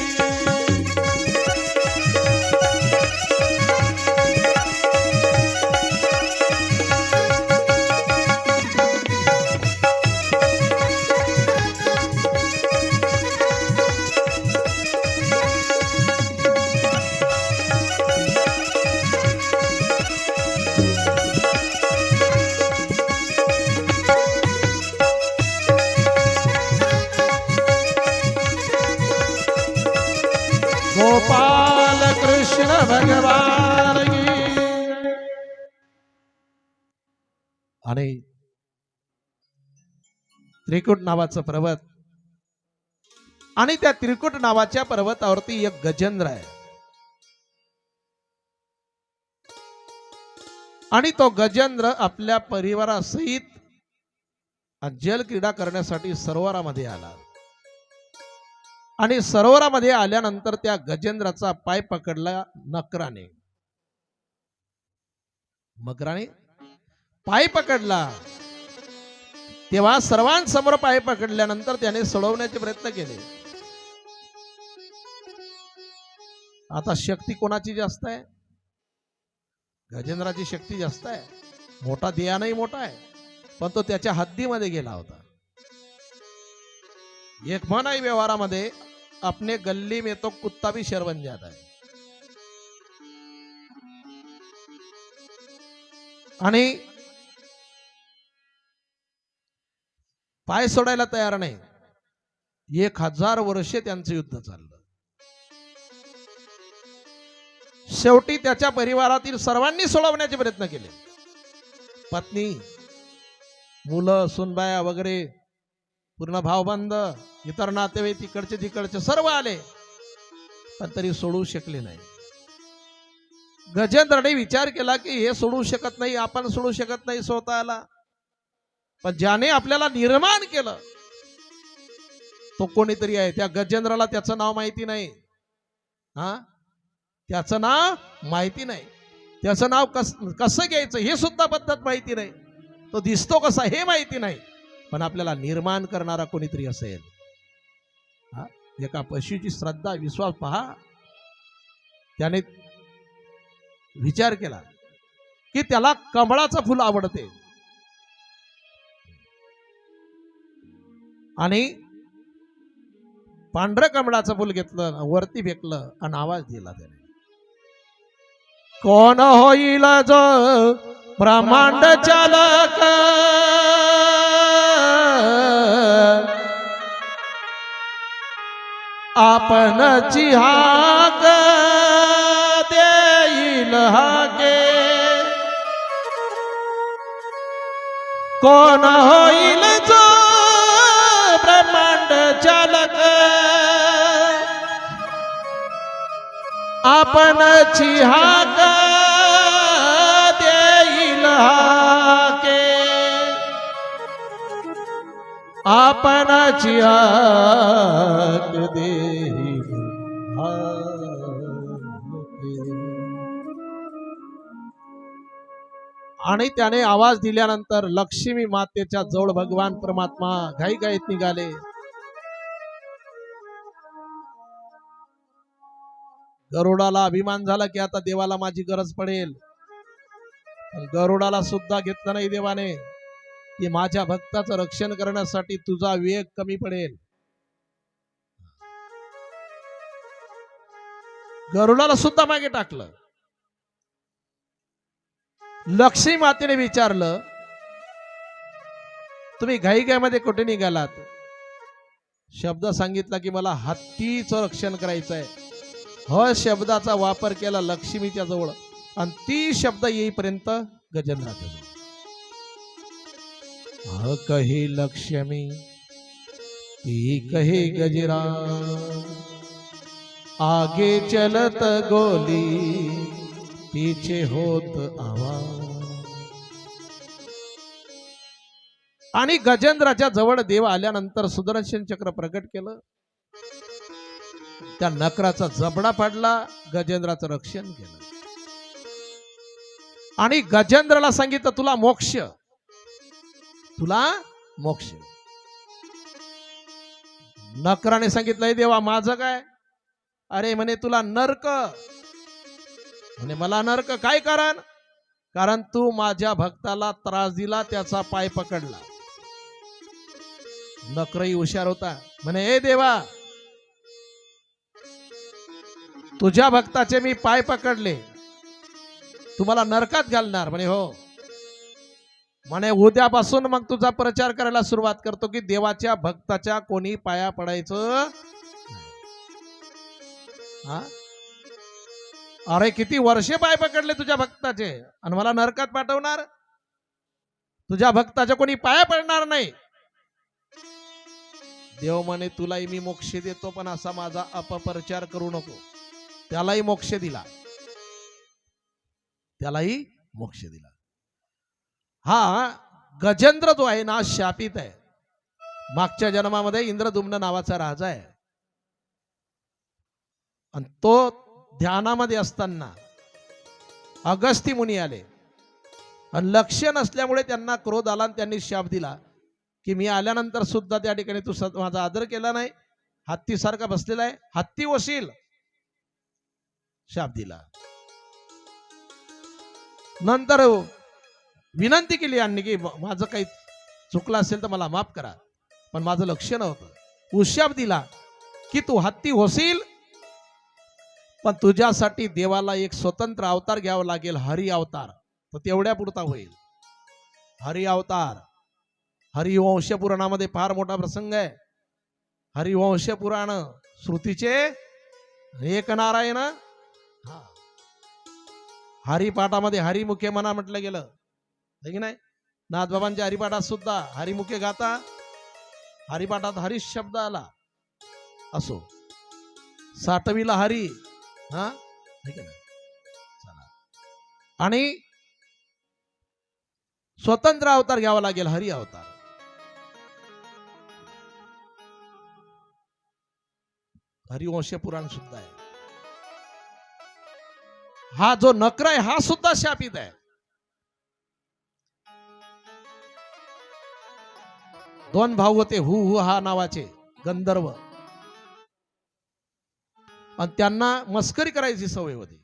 गोपाल कृष्ण भगवान की आणि त्रिकुट नावाचं पर्वत आणि त्या त्रिकुट नावाच्या पर्वतावरती एक गजेंद्र आहे आणि तो गजेंद्र आपल्या परिवारासहित जल क्रीडा करण्यासाठी सरोवरामध्ये आला आणि सरोवरामध्ये आल्यानंतर त्या गजेंद्राचा पाय पकडला नकराने मकराने पाय पकडला तेव्हा सर्वांसमोर पाय पकडल्यानंतर त्याने सोडवण्याचे प्रयत्न केले आता शक्ती कोणाची जास्त आहे गजेंद्राची शक्ती जास्त आहे मोठा देहानही मोठा आहे पण तो त्याच्या हद्दीमध्ये गेला होता एक म्हण आहे व्यवहारामध्ये अपने गल्ली में तो कुत्ता भी शेर बन जाता है आणि पाय सोडायला तयार नाही 1000 वर्षे त्यांचं युद्ध चाललं शेवटी त्याच्या परिवारातील सर्वांनी सोडवण्याचे प्रयत्न केले पत्नी मुलं सुनबाया वगैरे पूर्ण भावबंद इतर नातेवाईक तिकडचे सर्व आले पण तरी सोडवू शकले नाही गजेंद्रने विचार केला की हे सोडवू शकत नाही आपण सोडवू शकत नाही स्वतःला पण ज्याने आपल्याला निर्माण केलं तो कोणीतरी आहे त्या गजेंद्राला त्याचं नाव माहिती नाही त्याचं नाव माहिती नाही त्याचं नाव कसं घ्यायचं हे सुद्धा पद्धत माहिती नाही तो दिसतो कसा हे माहिती नाही पण आपल्याला निर्माण करणारा कोणीतरी असेल एका पशुची श्रद्धा विश्वास पहा त्याने विचार केला की त्याला कमळाचं फुल आवडते आणि पांढरं कमळाचं फुल घेतलं वरती फेकलं आणि आवाज दिला त्याने, कोण होईल जो ब्रह्मांड चालक, आपणची हाक देईल हाके, कोण होईल जो ब्रह्मांड चालक, आपणची हाक देईल हाके, आपणची हाक देईल हाके. आणि त्याने आवाज दिल्यानंतर लक्ष्मी मातेच्या जवळ भगवान परमात्मा घाईघाईत निघाले. गरुडाला अभिमान झाला की आता देवाला माझी गरज पडेल, पण गरुडाला सुद्धा घेतलं नाही देवाने की माझ्या भक्ताचं रक्षण करण्यासाठी तुझा वेग कमी पडेल. गरुडाला सुद्धा मागे टाकलं. लक्ष्मी मातेने विचारलं, तुम्ही घाईघाईमध्ये कुठे निघालात? शब्द सांगितला की मला हत्तीचं रक्षण करायचंय. ह शब्दाचा वापर केला लक्ष्मीच्या जवळ आणि ती शब्द येईपर्यंत गजेंद्राच्या जवळ. ह कही लक्ष्मी ती कहे गजरा, आगे चलत गोली पीछे होत आवाज. आणि गजेंद्राच्या जवळ देव आल्यानंतर सुदर्शन चक्र प्रकट केलं, त्या नकराचा जबडा पाडला, गजेंद्राचं रक्षण केलं आणि गजेंद्राला सांगितलं तुला मोक्ष, तुला मोक्ष. नकराने सांगितलं देवा माझं काय? अरे म्हणे तुला नरक. म्हणे मला नरक काय कारण? कारण तू माझ्या भक्ताला त्रास दिला, त्याचा पाय पकडला. नकरही हुशार होता, म्हणे ए देवा तुझ्या भक्ताचे मी पाय पकडले, तुम्हाला नरकात घालणार. म्हणे हो. म्हणे उद्यापासून मग तुझा प्रचार करायला सुरुवात करतो की देवाच्या भक्ताच्या कोणी पाया पडायचं. हा अरे किती वर्षे पाय पकडले तुझ्या भक्ताचे आणि मला नरकात पाठवणार? तुझ्या भक्ताच्या कोणी पाया पडणार नाही. देव म्हणे तुलाही मी मोक्ष देतो, पण असा माझा अपप्रचार करू नको. त्यालाही मोक्ष दिला, त्यालाही मोक्ष दिला. हा गजेंद्र जो आहे ना शापित आहे. मागच्या जन्मामध्ये इंद्रदुम्न नावाचा राजा आहे आणि तो ध्यानामध्ये असताना अगस्ती मुनी आले आणि लक्ष नसल्यामुळे त्यांना क्रोध आला आणि त्यांनी शाप दिला की मी आल्यानंतर सुद्धा त्या ठिकाणी तू माझा आदर केला नाही, हत्तीसारखा बसलेला आहे, हत्ती वशील. शाप दिला. नंतर विनंती केली यांनी की माझं काही चुकलं असेल तर मला माफ करा, पण माझं लक्ष नव्हतं. उशाप दिला की तू हत्ती होशील, पण तुझ्यासाठी देवाला एक स्वतंत्र अवतार घ्यावा लागेल, हरी अवतार. तो तेवढ्या पुरता होईल. हरी अवतार. हरिवंश पुराणामध्ये फार मोठा प्रसंग आहे. हरिवंश पुराण श्रुतीचे एक नारायण. हरिपाठामध्ये हरिमुखे म्हणा म्हटलं गेलं आहे की नाही? नाथबाबांच्या हरिपाठात सुद्धा हरिमुखे गाता. हरिपाठात हरी शब्द आला. असो, साठवीला हरी. हा ठीक आहे ना. चला. आणि स्वतंत्र अवतार घ्यावा लागेल, हरी अवतार. हरिवंश पुराण सुद्धा आहे. हा जो नकर आहे हा सुद्धा शापित आहे. दोन भाऊ होते, हु हा नावाचे गंधर्व, आणि त्यांना मस्करी करायची सवय होती.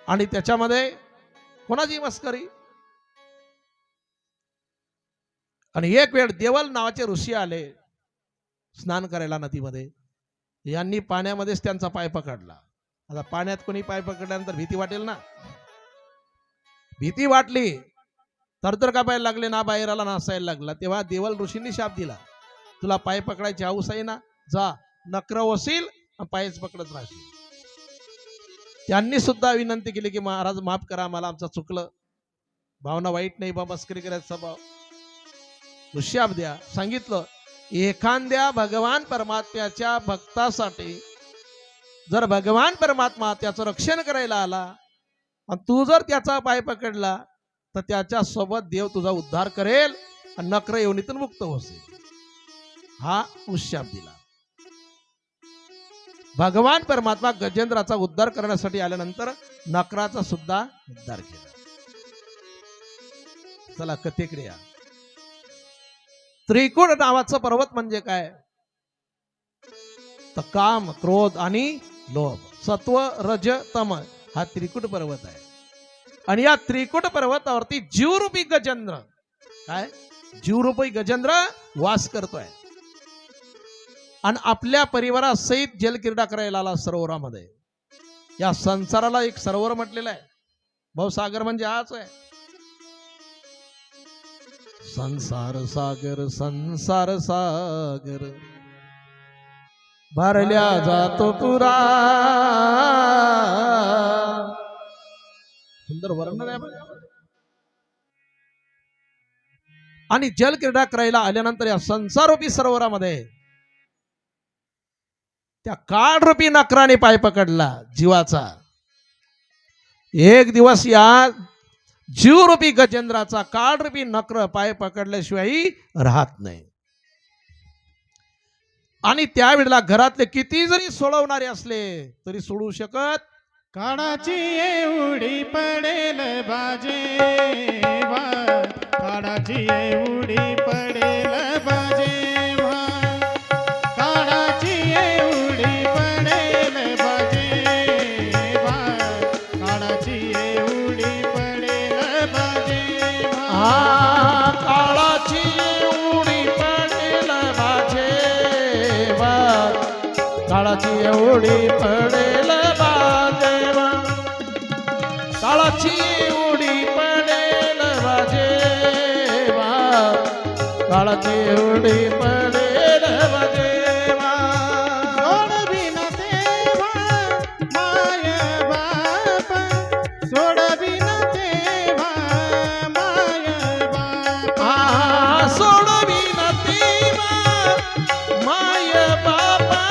आणि त्याच्यामध्ये कोणाची मस्करी. आणि एक वेळ देवल नावाचे ऋषी आले स्नान करायला नदीमध्ये. यांनी पाण्यामध्येच त्यांचा पाय पकडला. आता पाण्यात कोणी पाय पकडल्यानंतर भीती वाटेल ना. भीती वाटली तर कापायला लागले ना, बाहेर आला नासायला लागला. तेव्हा देवल ऋषींनी शाप दिला, तुला पाय पकडायची हौस आहे ना, जा नक्र वसील पायच पकडत राहशील. त्यांनी सुद्धा विनंती केली की महाराज माफ करा, मला आमचं चुकलं, भावना वाईट नाही बा, मस्करी करायचा स्वभाव, शाप द्या. सांगितलं एखाद्या भगवान परमात्म्याच्या भक्तासाठी जर भगवान परमात्मा त्याचं रक्षण करायला आला आणि तू जर त्याचा पाय पकडला तर त्याच्या सोबत देव तुझा उद्धार करेल आणि नक्र योनीतून मुक्त होशील. हा उशाप दिला. भगवान परमात्मा गजेंद्राचा उद्धार करण्यासाठी आल्यानंतर नकराचा सुद्धा उद्धार केला. चला कथेकडे या. त्रिकुट नावाचं पर्वत म्हणजे काय, तर काम, क्रोध आणि लोभ, सत्व, रज, तम हा त्रिकुट पर्वत आहे. आणि या त्रिकुट पर्वतावरती जीवरूपी गजेंद्र, काय जीवरूपी गजेंद्र वास करतोय. आणि आपल्या परिवारासहित जलक्रीडा करायला आला सरोवरामध्ये. या संसाराला एक सरोवर म्हटलेलं आहे. भवसागर म्हणजे हाच आहे. संसार सागर, संसार सागर भरल्या जातो पुरा. सुंदर वर्णन आहे. आणि जलक्रीडा करायला आल्यानंतर या संसाररूपी सरोवरामध्ये त्या काळरूपी नकराने पाय पकडला जीवाचा. एक दिवस या जीवरूपी गजेंद्राचा काळरूपी नक्र पाय पकडल्याशिवाय राहत नाही. आणि त्यावेळेला घरातले किती जरी सोडवणारे असले तरी सोडू शकत. काळाची एवढी पडेल बाजेवा, काळाची एवढी पडेल बाजेवा, काळाची एवढी पडेल बाजेवा, काळाची एवढी पडेल बाजेवा, काळाची एवढी पडेल बाजेवा, काळाची एवढी पडेल बाजेवा, काळाची एवढी पडेल बाजेवा, काळाची एवढी पडेल बाजेवा. सोडवी न तेव्हा माय बाप, सोडवी न तेव्हा माय बाप, सोडवी न तेव्हा माय बापा,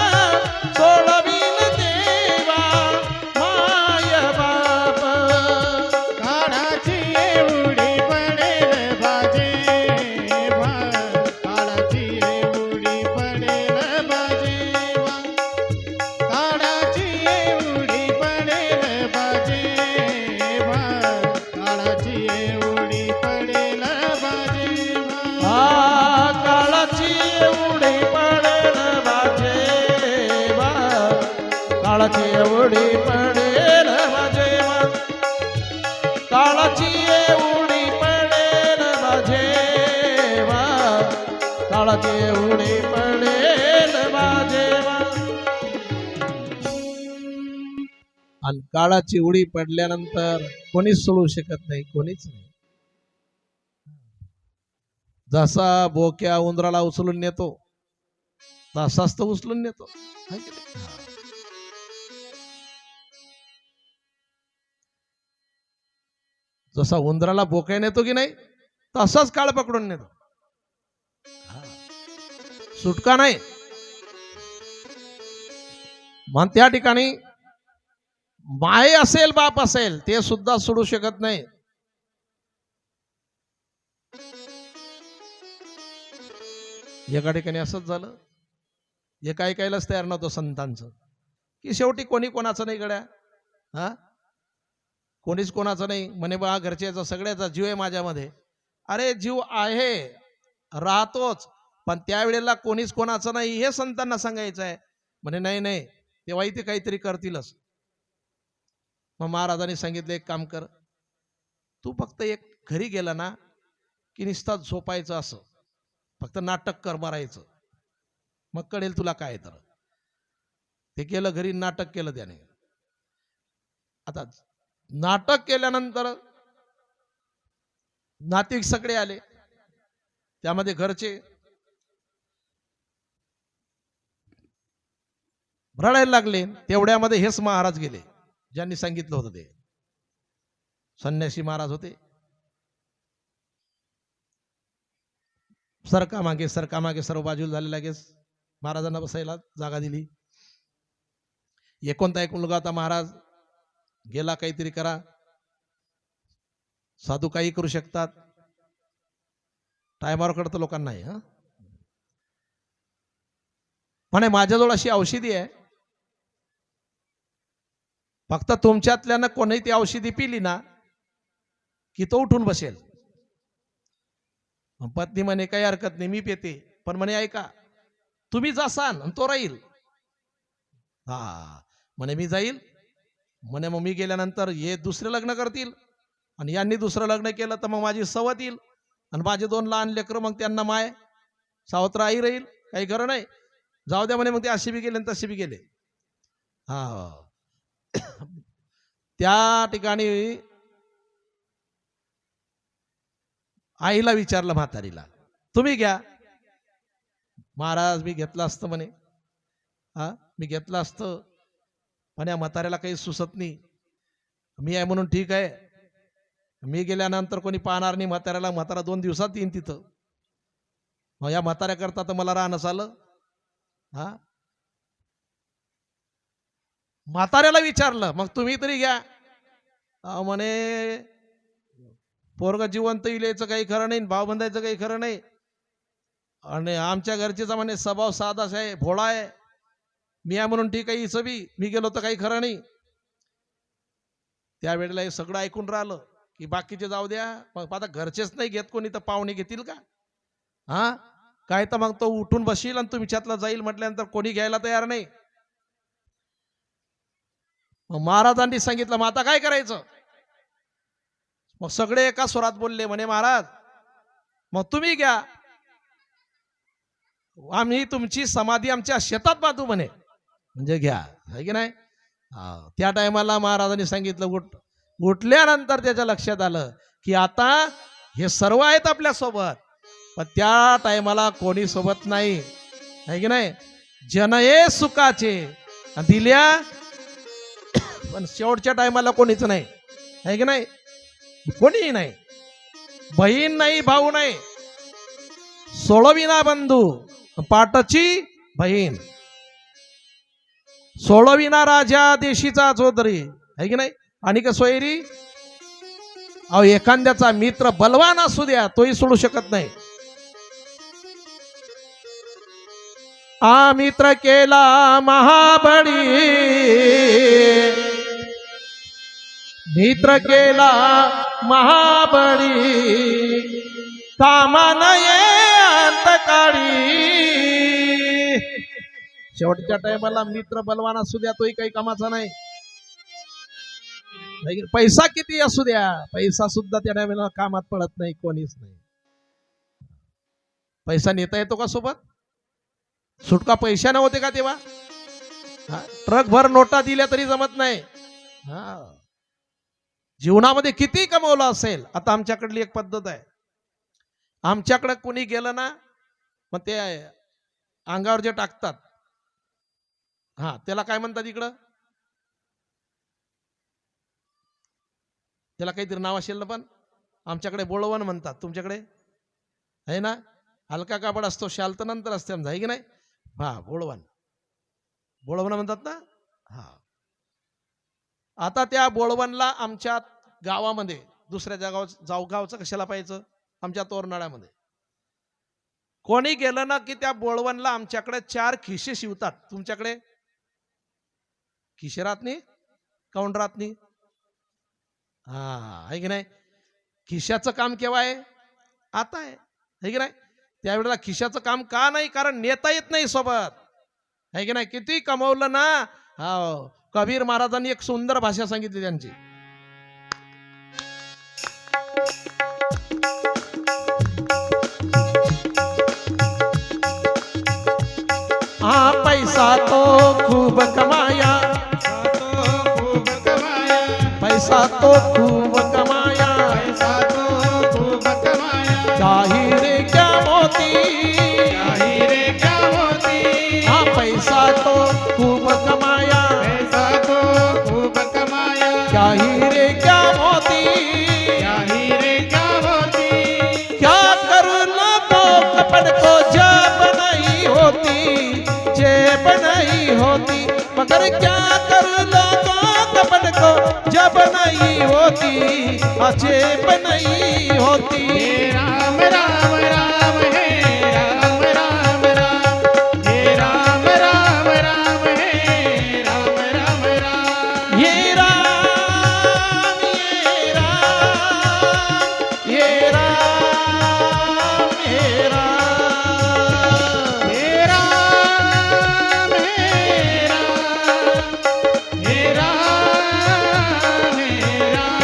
सोडवी न तेव्हा माय बापा. काळाची एवढी पडेल बाजेवा, काळाची एवढी पडेल बाजेवा, काळाची एवढी पडेल बाजेवा, काळाची एवढी पडेल बाजेवा, काळाची एवढी पडेल बाजेवा, काळाची एवढी पडेल बाजेवा, काळाची एवढी पडेल बाजेवा, काळाची एवढी पडेल बाजेवा. आणि काळाची उडी पडल्यानंतर कोणीच सोडू शकत नाही, कोणीच नाही. जसा बोक्या उंदराला उचलून नेतो तसाच तो उचलून नेतो, है की नाही? जसा उंदराला बोक्या नेतो की नाही तसाच काळ पकडून नेतो. सुटका नाही. मग त्या ठिकाणी माय असेल बाप असेल ते सुद्धा सोडू शकत नाही. एका ठिकाणी असंच झालं. हे काय ऐकायलाच तयार नव्हतं संतांचं, की शेवटी कोणी कोणाचं नाही गड्या, हा कोणीच कोणाचं नाही. म्हणे बा घरच्याचा सगळ्याचा जीव आहे माझ्यामध्ये. अरे जीव आहे, राहतोच, पण त्यावेळेला कोणीच कोणाचं नाही हे संतांना सांगायचं आहे. म्हणे नाही नाही, तेव्हाही ते काहीतरी करतीलच. मग महाराजांनी सांगितलं एक काम कर, तू फक्त एक घरी गेला ना की नुसता झोपायचं, असं फक्त नाटक कर, मरायचं. मग कळेल तुला काय तर. ते केलं घरी, नाटक केलं त्याने. आता नाटक केल्यानंतर नातेवाईक सगळे आले, त्यामध्ये घरचे रडायला लागले. तेवढ्यामध्ये हेच महाराज गेले ज्यांनी सांगितलं होतं ते. संन्यासी महाराज होते. सरका मागे सर्व बाजूला झाले. लगेच महाराजांना बसायला जागा दिली. एकोणता एक मुलगा होता. महाराज गेला, काहीतरी करा, साधू काही करू शकतात, टायमावर कळतं लोकांना. हा म्हणे माझ्याजवळ अशी औषधी आहे, फक्त तुमच्यातल्यानं कोणी ती औषधी पिली ना की तो उठून बसेल. पत्नी म्हणे काही हरकत नाही, मी पिते, पण म्हणे ऐका, तुम्ही जासान आणि तो राहील. हा म्हणे मी जाईल. म्हणे मग मी गेल्यानंतर हे दुसरे लग्न करतील आणि यांनी दुसरं लग्न केलं तर मग माझी सवत येईल आणि माझे 2 लहान लेकरं, मग त्यांना माय सावत्र आई राहील, काही खरं नाही. जाऊ द्या म्हणे. मग ते असे बी गेले आणि तसे बी गेले. हा त्या ठिकाणी आईला विचारलं, म्हातारीला, तुम्ही घ्या. महाराज मी घेतलं असतं म्हणे. हा मी घेतलं असतं, पण या म्हाताऱ्याला काही सुचत नाही. मी आहे म्हणून ठीक आहे, मी गेल्यानंतर कोणी पाहणार नाही म्हाताऱ्याला. म्हातारा 2 दिवसात येईन तिथं. मग या म्हाताऱ्या करता तर मला राहणं आलं. हा म्हाताऱ्याला विचारलं, मग तुम्ही तरी घ्या. म्हणे पोरग जिवंत इलेचं काही खरं नाही, भाव बंधायचं काही खरं नाही, आणि आमच्या घरचेचा म्हणे स्वभाव साधाच आहे, भोळा आहे. मी आहे म्हणून ठीक आहे, हिचं बी मी गेलो तर काही खरं नाही. त्यावेळेला हे सगळं ऐकून राहिलं की बाकीचे जाऊ द्या, मग आता घरचेच नाही घेत कोणी तर पाहुणे घेतील का? हा काय तर मग तो उठून बसील आणि तुमच्यातला जाईल म्हटल्यानंतर कोणी घ्यायला तयार नाही. मग महाराजांनी सांगितलं, मग आता काय करायचं? मग सगळे एका स्वरात बोलले, म्हणे महाराज मग तुम्ही घ्या, आम्ही तुमची समाधी आमच्या शेतात बांधू म्हणे. म्हणजे घ्या, है की नाही? त्या टायमाला महाराजांनी सांगितलं, उठल्यानंतर त्याच्या लक्षात आलं की आता हे सर्व आहेत आपल्या सोबत, पण त्या टायमाला कोणी सोबत नाही, है की नाही? जनये सुखाचे दिल्या, पण शेवटच्या टायमाला कोणीच नाही, है की नाही? कोणीही नाही, बहीण नाही, भाऊ नाही, सोळविना बंधू पाटची बहीण, सोळविना राजा देशीचा चौधरी, है की नाही? आणि का सोयरी, अहो एखाद्याचा मित्र बलवान असू द्या तोही सोडू शकत नाही. आ मित्र केला महाबळी, मित्र केला महाबळी, कामा नये अंतकाळी. शेवटच्या टायमाला मित्र बलवान असू द्या तोही काही कामाचा नाही. पैसा किती असू द्या, पैसा सुद्धा त्या टायमाला कामात पडत नाही, कोणीच नाही. पैसा नेता येतो का सोबत? सुटका पैशाने होते का तेव्हा? ट्रक भर नोटा दिल्या तरी जमत नाही. जीवनामध्ये किती कमवलं असेल. आता आमच्याकडली एक पद्धत आहे, आमच्याकडे कोणी गेलं ना मग ते अंगावर जे टाकतात, त्याला काय म्हणतात इकडं? त्याला काहीतरी नाव असेल ना, पण आमच्याकडे बोळवण म्हणतात, तुमच्याकडे आहे ना? हलका कापड असतो, शाल तर नंतर असते समजा, आहे की नाही? बोळवण, बोळवण म्हणतात ना. आता त्या बोळवणला आमच्या गावामध्ये, दुसऱ्या गावचं कशाला पाहिजे, आमच्या तोरणाळ्यामध्ये कोणी गेलं ना की त्या बोळवणला आमच्याकडे 4 खिशे शिवतात. तुमच्याकडे खिशे राहत नाही, काऊन राहत नाही? आहे की नाही? खिशाचं काम केव्हा आहे? आता आहे की नाही? त्यावेळेला खिशाचं काम का नाही? कारण नेता येत नाही सोबत, है की नाही? किती कमवलं ना. कबीर महाराजांनी एक सुंदर भाषा सांगितली त्यांची. खूब कमाया, पैसा तो खूब कमाया, पैसा तो खूब कमाया, पैसा तो खूब कमाया, क्या हीरे क्या मोती, क्या हीरे क्या मोती, हाँ पैसा तो खूब कमाया, पैसा तो खूब कमाया, क्या हीरे क्या मोती, क्या हीरे क्या मोती, क्या कर लोगों कपड़ को जेब नहीं होती, जेब नहीं होती, मगर क्या कर लोगों कपड़ को जेब नहीं होती, जेब नहीं होती। हे राम राम राम हे राम राम राम, हे राम राम राम हे राम राम राम, ये राम ये राम ये राम ये राम, हे राम हे राम, हे राम हे राम।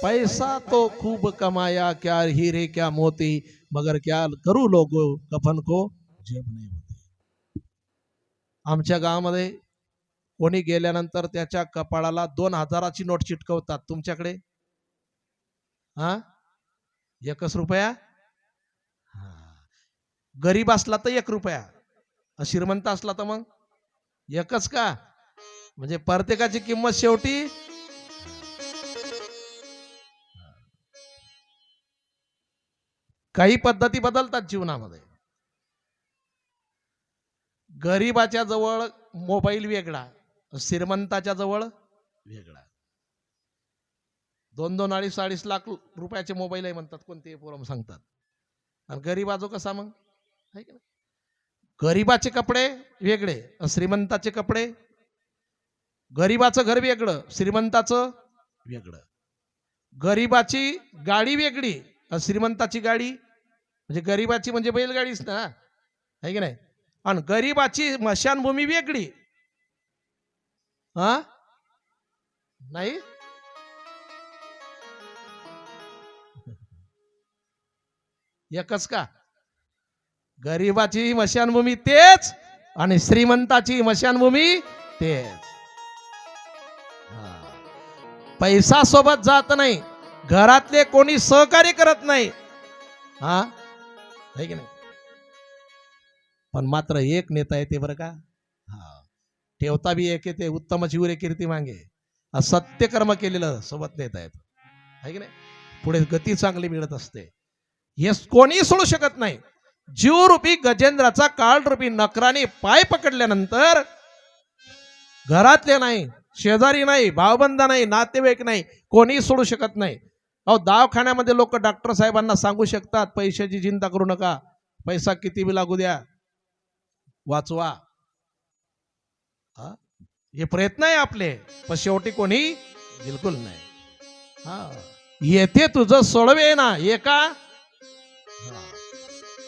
पैसा तो खूब कमाया, क्या हीरे क्या मोती, मगर क्या करू लोगो कफन को जेब नाही होती. आमच्या गावामध्ये कोणी गेल्यानंतर त्याच्या कपाळाला 2000ची नोट चिटकवतात. तुमच्याकडे हा 1 रुपया, गरीब असला तर 1 रुपया, श्रीमंत असला तर मग एकच का, म्हणजे प्रत्येकाची किंमत शेवटी काही पद्धती बदलतात जीवनामध्ये. गरीबाच्या जवळ मोबाईल वेगळा, श्रीमंताच्या जवळ वेगळा. 2-2, 2.5 लाख रुपयाचे मोबाईल आहे म्हणतात कोणते पोरं सांगतात. आणि गरीबाजो कसा मग आहे की नाही. गरीबाचे कपडे वेगळे, श्रीमंताचे कपडे, गरीबाचं घर वेगळं, श्रीमंताचं वेगळं. गरीबाची गाडी वेगळी, श्रीमंताची गाडी, म्हणजे गरीबाची म्हणजे बैलगाडीच ना, आहे की नाही. आणि गरीबाची स्मशानभूमी वेगळी. हा नाही, एकच का. गरीबाची स्मशानभूमी तेच आणि श्रीमंताची स्मशानभूमी तेच. पैसा सोबत जात नाही, घरातले कोणी सहकार्य करत नाही, हा आहे की नाही. पण मात्र एक नेता येते बरं का, हा ठेवता बी एक येते, उत्तम जीवरे कीर्ती मागे, सत्य कर्म केलेलं सोबत नेता येत, आहे की नाही. पुढे गती चांगली मिळत असते. हे कोणी सोडू शकत नाही. जीवरूपी गजेंद्राचा काळरूपी नकराने पाय पकडल्यानंतर घरातले नाही, शेजारी नाही, भावबंध नाही, नातेवाईक नाही, कोणी सोडू शकत नाही. अहो दवाखान्यामध्ये लोक डॉक्टर साहेबांना सांगू शकतात पैशाची चिंता करू नका, पैसा किती बी लागू द्या, वाचवा. हे प्रयत्न आहे आपले, पण शेवटी कोणी बिलकुल नाही. हा येथे तुझं सोडवे ना एका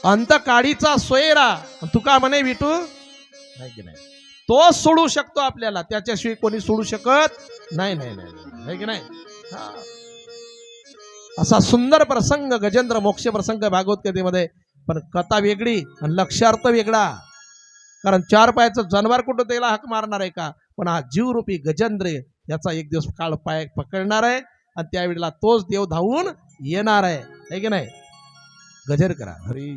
अंत काडीचा सोयरा, तुका म्हणे विटू नाही की नाही. तो सोडू शकतो आपल्याला, त्याच्याशिवाय कोणी सोडू शकत नाही. नाही नाही नाही की नाही. असा सुंदर प्रसंग गजेंद्र मोक्ष प्रसंग भागवत कथेमध्ये, पण कथा वेगळी आणि लक्षार्थ वेगळा. कारण 4 पायाचं जनावर कुठं त्याला हाक मारणार आहे का, पण हा जीवरूपी गजेंद्र याचा एक दिवस काळ पाय पकडणार आहे आणि त्यावेळेला तोच देव धावून येणार आहे की नाही. गजर करा हरी.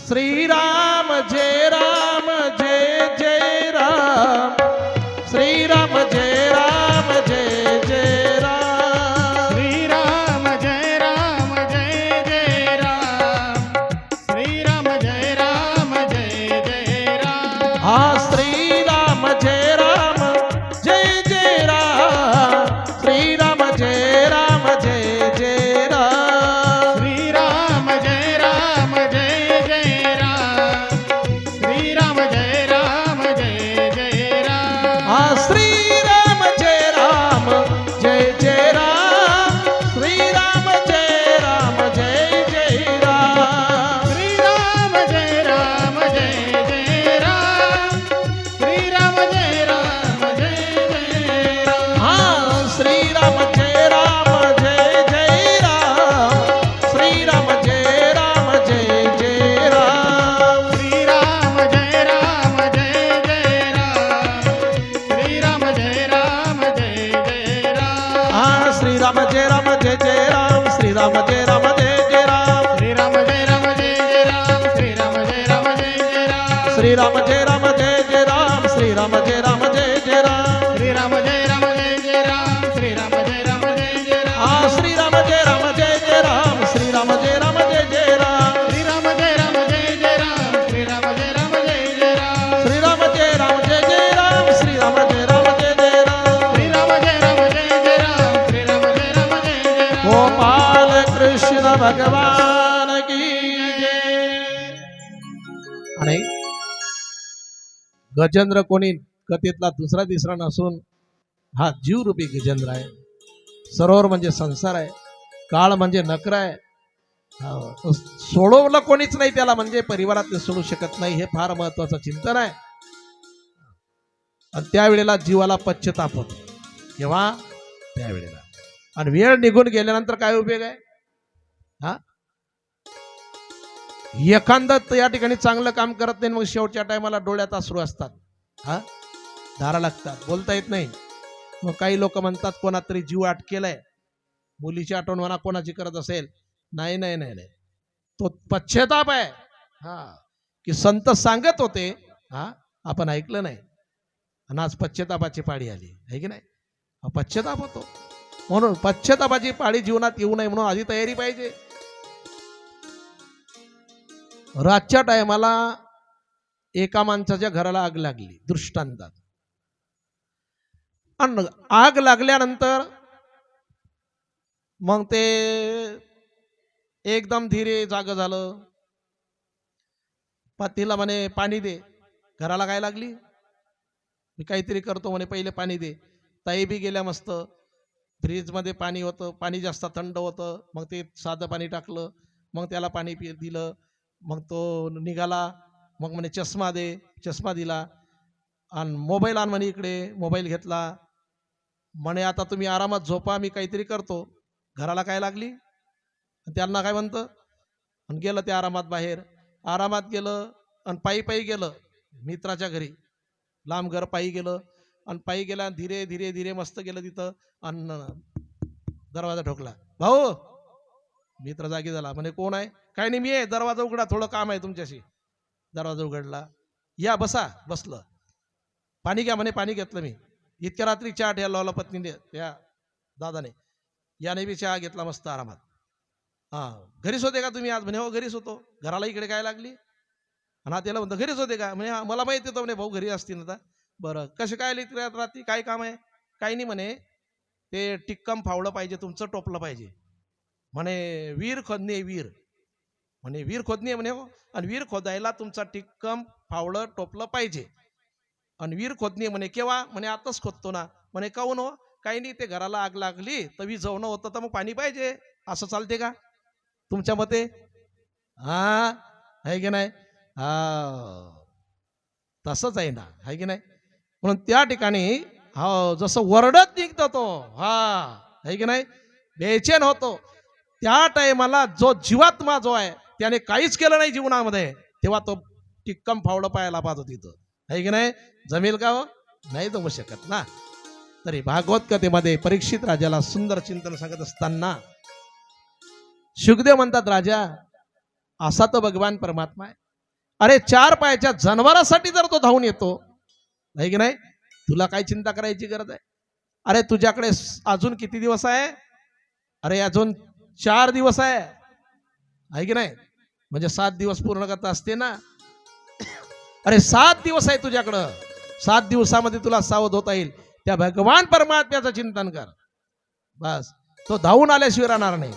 श्रीराम जय राम जय जय राम, श्रीराम जय राम जय जय राम, श्रीराम जय राम जय जय राम, श्रीराम जय राम जय जय राम, हा श्रीराम जय राम जय जय राम, श्रीराम जय राम जय जय राम, श्रीराम जय राम जय जय राम, श्रीराम जय राम जय जय राम, हा श्रीराम जय राम जय जय राम, श्रीराम जय राम जय जय राम, श्रीराम जय राम जय जय राम, श्रीराम जय राम जय जय राम, हा श्रीराम जय राम जय जय राम, श्रीराम जय राम जय श्रीराम जय राम जय जय राम श्रीराम जय राम जय जय राम श्रीराम जय राम जय जय राम हा श्रीराम जय राम जय जय राम श्रीराम जय राम जय जय राम श्रीराम जय राम जय जय राम श्रीराम जय राम जय जय राम श्रीराम जय राम जय जय राम श्रीराम जय राम जय जय राम श्रीराम जय राम जय जय राम श्रीराम जय राम जय जय राम गोपाल कृष्ण भगवान की जय. आणि गजेंद्र कोणी कथेतला दुसरा तिसरा नसून हा जीवरूपी गजेंद्र आहे. सरोवर म्हणजे संसार आहे, काळ म्हणजे नकर आहे. सोडवलं कोणीच नाही त्याला म्हणजे परिवारातले सोडू शकत नाही, हे फार महत्वाचं चिंतन आहे. आणि त्यावेळेला जीवाला पश्चाताप होतो. केव्हा? त्यावेळेला. आणि वेळ निघून गेल्यानंतर काय उपयोग आहे? हा, एखादं या ठिकाणी चांगलं काम करत नाही, मग शेवटच्या टायमाला डोळ्यात अश्रू असतात, हा धारा लागतात, बोलता येत नाही. मग काही लोक म्हणतात कोणा तरी जीव अटकेलाय, मुलीची आठवण म्हणा कोणाची करत असेल. नाही नाही नाही नाही, तो पश्चाताप आहे. हा, की संत सांगत होते, हा आपण ऐकलं नाही आणि आज पश्चातापाची पाळी आली आहे की नाही. हा पश्चाताप होतो. म्हणून पश्चातापाची पाळी जीवनात येऊ नये म्हणून आधी तयारी पाहिजे. रातच्या टायमाला एका माणसाच्या घराला आग लागली दृष्टांतात. आणि आग लागल्यानंतर मग ते एकदम धीरे जाग झालं. पतीला म्हणे पाणी दे. घराला काय लागली? मी काहीतरी करतो म्हणे, पहिले पाणी दे. ताई बी गेल्या मस्त. फ्रीजमध्ये पाणी होतं, पाणी जास्त थंड होतं, मग ते साधं पाणी टाकलं, मग त्याला पाणी दिलं, मग तो निघाला. मग म्हणे चष्मा दे, चष्मा दिला. आणि मोबाईल आण म्हणे इकडे, मोबाईल घेतला. म्हणे आता तुम्ही आरामात झोपा, मी काहीतरी करतो. घराला काय लागली? त्यांना काय म्हणतं? आणि गेलं ते आरामात बाहेर. आरामात गेलं आणि पायी पायी गेलं मित्राच्या घरी. लांब घर पायी गेलं आणि पायी गेला, धीरे धीरे धीरे मस्त गेलं तिथं. आणि दरवाजा ठोकला. भाऊ, मित्र जागी झाला. म्हणे कोण आहे? काय नाही, मी आहे. दरवाजा उघडा, थोडं काम आहे तुमच्याशी. दरवाजा उघडला. या बसा. बसलं. पाणी घ्या म्हणे. पाणी घेतलं मी. इतक्या रात्री चहा ठेवायला लावला पत्नीने, त्या दादाने. याने बी चहा घेतला मस्त आरामात. हा, घरीच होते का तुम्ही आज? म्हणे हो घरीच होतो. घराला इकडे काय लागली? आणि त्याला म्हणतो घरीच होते का? म्हणे मला माहिती होतं म्हणे भाऊ घरी असतील आता. बरं, कसे काय आले रात्री? काय काम आहे? काही नाही म्हणे, ते टिक्कम फावलं पाहिजे, तुमचं टोपलं पाहिजे म्हणे. वीर खोदणे, वीर म्हणे, वीर खोदणे म्हणे हो. आणि वीर खोदायला तुमचा टिक्कम फावलं टोपलं पाहिजे. आणि वीर खोदणे म्हणे केव्हा? म्हणे आताच खोदतो ना. म्हणे काहून हो? काही नाही, ते घराला आग लागली तर विझवणं होतं, तर मग पाणी पाहिजे. असं चालते का तुमच्या मते? हा, आहे की नाही? हा, तसंच आहे ना, आहे की नाही? म्हणून त्या ठिकाणी हो जसं वरडत निघतो तो, हा आहे की नाही, बेचैन होतो, त्या टायमाला जो जीवात्मा जो आहे त्याने काहीच केलं नाही जीवनामध्ये, तेव्हा तो टिक्कम फावडं पाहायला पाहतो तिथं, आहे की नाही? जमेल का हो? नाही जमू शकत ना. तरी भागवत कथेमध्ये परीक्षित राजाला सुंदर चिंतन सांगत असताना शुकदेव म्हणतात, राजा असा तो भगवान परमात्मा आहे. अरे 4 पायाच्या जनावरासाठी जर तो धावून येतो, आहे की नाही, तुला काय चिंता करायची गरज आहे? अरे तुझ्याकडे अजून किती दिवस आहे? अरे अजून 4 दिवस आहे की नाही? म्हणजे 7 दिवस पूर्ण करता असते ना. अरे 7 दिवस आहे तुझ्याकडं. 7 दिवसामध्ये तुला सावध होता येईल. त्या भगवान परमात्म्याचं चिंतन कर. बस, तो धावून आल्याशिवाय राहणार नाही.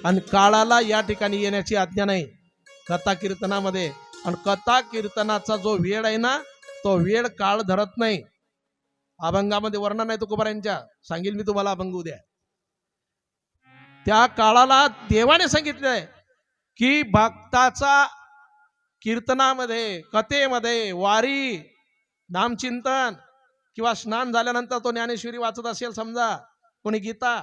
आणि काळाला या ठिकाणी येण्याची आज्ञा नाही कथा कीर्तनामध्ये. आणि कथा कीर्तनाचा जो वेळ आहे ना, तो वेळ काळ धरत नाही. अभंगामध्ये वर्णन आहे तुकोबारायांच्या, सांगेल मी तुम्हाला अभंग उद्या. त्या काळाला देवाने सांगितलंय की भक्ताचा कीर्तनामध्ये, कथेमध्ये, वारी, नामचिंतन किंवा स्नान झाल्यानंतर तो ज्ञानेश्वरी वाचत असेल समजा, कोणी गीता,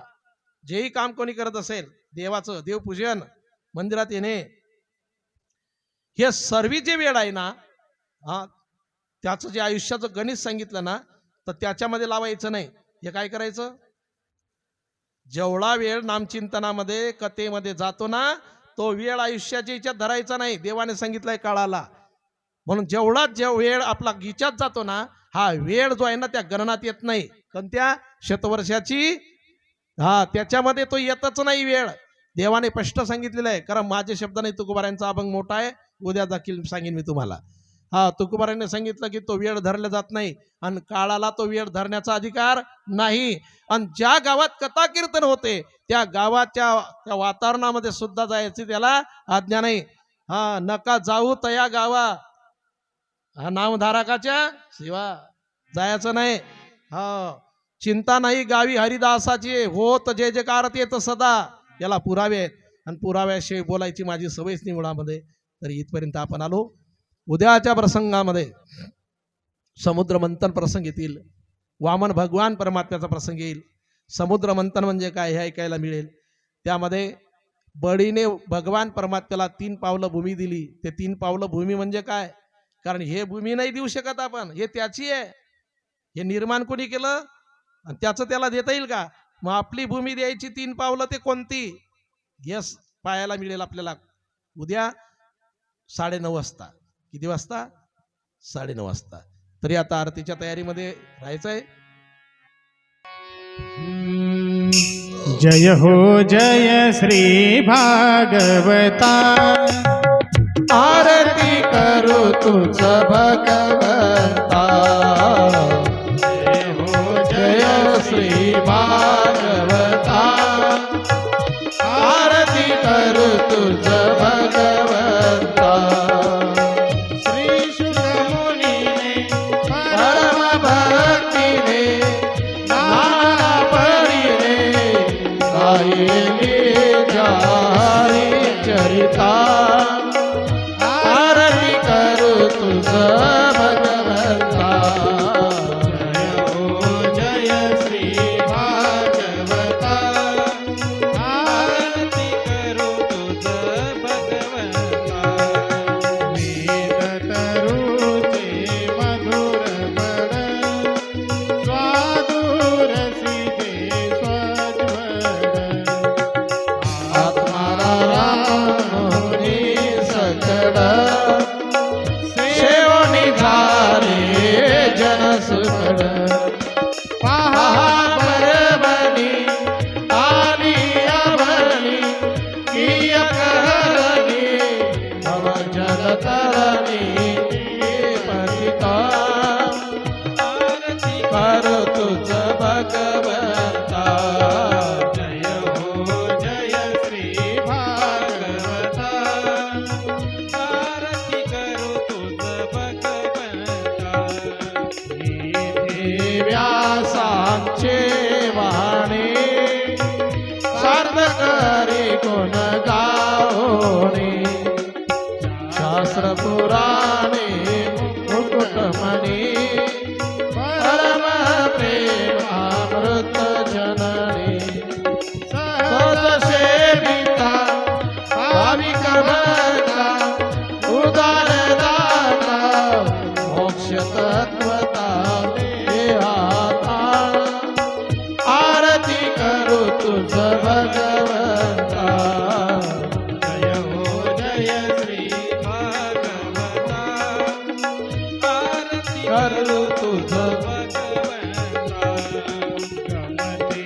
जेही काम कोणी करत असेल, देवाचं देवपूजन, मंदिरात येणे, हे सर्व जे वेळ आहे ना, त्याचं जे आयुष्याचं गणित सांगितलं ना, तर त्याच्यामध्ये लावायचं नाही. हे काय करायचं? जेवढा वेळ नामचिंतनामध्ये, कथेमध्ये जातो ना, तो वेळ आयुष्याच्या याच्यात धरायचा नाही. देवाने सांगितलंय काळाला. म्हणून जेवढा वेळ आपला गिचात जातो ना, हा वेळ जो आहे ना त्या गणनात येत नाही. कोणत्या शतवर्षाची, हा त्याच्यामध्ये तो येतच नाही वेळ. देवाने स्पष्ट सांगितलेलं आहे. कारण माझे शब्द नाही, तुकोबारायांचा अभंग मोठा आहे, उद्या देखील सांगेन मी तुम्हाला. हा तुकोबारायांनी सांगितलं की तो वेळ धरला जात नाही आणि काळाला तो वेळ धरण्याचा अधिकार नाही. आणि ज्या गावात कथा कीर्तन होते त्या गावाच्या त्या वातावरणामध्ये सुद्धा जायची त्याला आज्ञा नाही. हा नका जाऊ तया गावा, हा नामधारकाच्या शिवा जायचं नाही. हा चिंता नाही गावी हरिदासाची, होत जे जे कारत येत सदा. याला पुरावे आहेत आणि पुराव्याशिवाय बोलायची माझी सवयच नाही मुळामध्ये. तर इथपर्यंत आपण आलो. उद्याच्या प्रसंगामध्ये समुद्र मंथन प्रसंग येतील, वामन भगवान परमात्म्याचा प्रसंग येईल. समुद्र मंथन म्हणजे काय हे ऐकायला मिळेल. त्यामध्ये बळीने भगवान परमात्म्याला 3 पावलं भूमी दिली. ते 3 पावलं भूमी म्हणजे काय? कारण हे भूमी नाही देऊ शकत आपण, हे त्याची आहे. हे निर्माण कोणी केलं आणि त्याचं त्याला देता येईल का? मग आपली भूमी द्यायची 3 पावलं ते कोणती? यस पाहायला मिळेल आपल्याला उद्या 9:30 वाजता. किती वाजता? 9:30 वाजता. तरी आता आरतीच्या तयारीमध्ये राहायचंय. जय हो जय श्री भागवता, आरती करू तुझ भगवंता. जय हो जय श्री भागवता, आरती करू तुझ भगवंता. श्री शुक मुनीने परम भक्तीने नाना परीने गायले जारी चरिता. आरती करू तुझ भगवंता. जय हो जय श्री भागवता, आरती करू तुझ भगवंता. वेद तरुचे मधुर बळ, स्वादुर सिजे स्वज्वल. आत्माला रामोनी सकड सेवनी झाले जनसुखड. पहा बरबनी आली अभरणी, किय कहरणी भव जलतरणी. पतिता आरती कर तुझ भगवंता. जय हो जय श्री भागवता, आरती करू तुझ भगवंता. इथे व्यासांचे वाणे सार्थक रे कोण गावणे. शास्त्र पुराणे मुकुटमणी, परम प्रेमामृत जननी. सहज सेविता भाविक भक्ता, उदार दाता मोक्ष तत्वता देहाता. आरती करू तुझ भगवंता. जय हो जय श्री भागवता, आरती करू तुझ भगवंता. गमते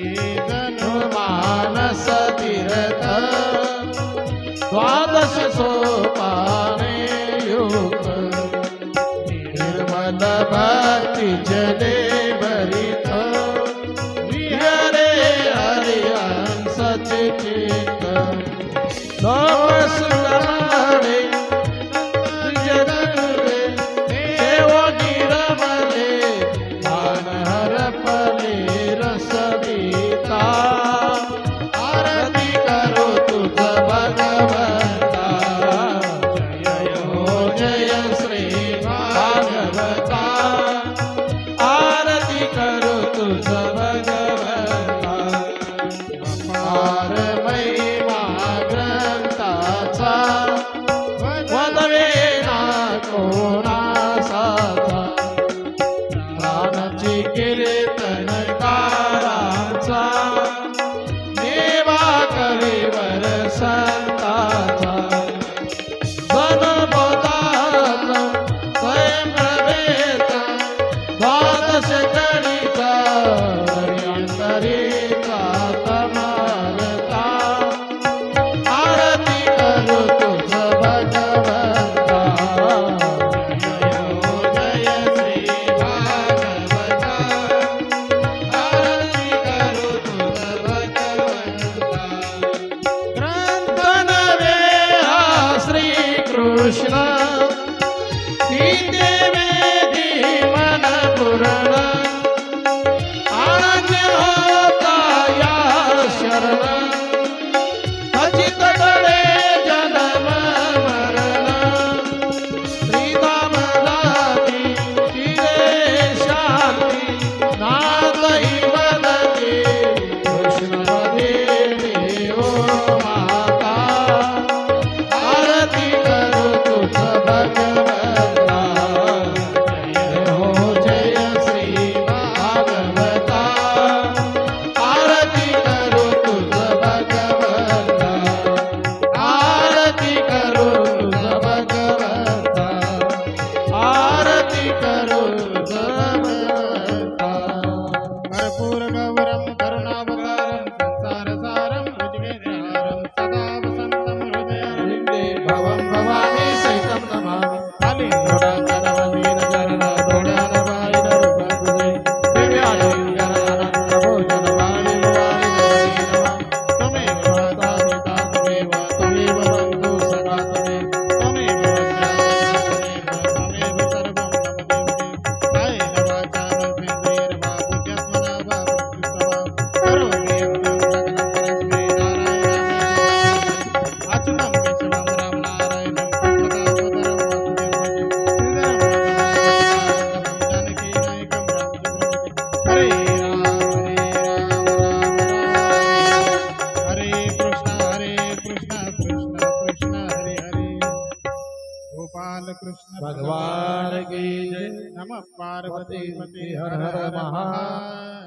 जनु मानस तीर्थ, द्वादश सोपाने युक्त. निर्मल भक्ती जले भरित, विहरे हरिहंस चित्त. नमस्कारे जगले सेवो निरमले, मान हरपले रसविता. आरती करू तुझ भगवंता. जय हो जय श्री भागवता, आरती करू तुझ भगवंता. अपार महिमा ग्रंथाचा, शेकडीचा अंतरीचा तमारता आरती करू तुझ भगवंता जय श्री भागवता आरती करू तुझ भगवंता ग्रंथ नवे हा श्री कृष्ण गीते वेदी मन पुरण आज्ञ होता या शरण अजित कडे जन्म मरण श्रीराम दाती चिरे शांती नादई वदती कृष्ण देवी ओ माता आरती करू तुझ भगवंता जय हो जय श्री भागवता आरती करू तुझ भगवंता आरती करू तुझ भगवंता आरती करू तुझ भगवंता कर्पूर गौरम करुणावतारम संसार सारम भुजगेन्द्रहारम सदा वसंतम हृदयारविन्दे भवं भवानी सहितं नमामि कालीन्द्रनाथनवदीन चरण दोड्यान वायिन रूपं तुझे दिव्यालिङ्गनानन्द भोजन वाणि भवानि त्वमेव माता पिता त्वमेव त्वमेव बन्धु सखा त्वमेव त्वमेव सर्वं मम देवते कायेन वाचा मनसेन्द्रियैर्वा बुद्ध्यात्मना वा प्रकृतिस्वा करोमि यत्नं सकलं परस्मै नारायणाय अच्युतं केशवं राम नारायणं प्रदामोदरं वासुदेवं श्रीधरं माधवं जानकी नायकं रामचन्द्रं हरे राम राम राम हरे कृष्ण कृष्ण कृष्ण हरे हरे गोपाल कृष्ण भगवान की जय नमः पार्वती हर हर महादेव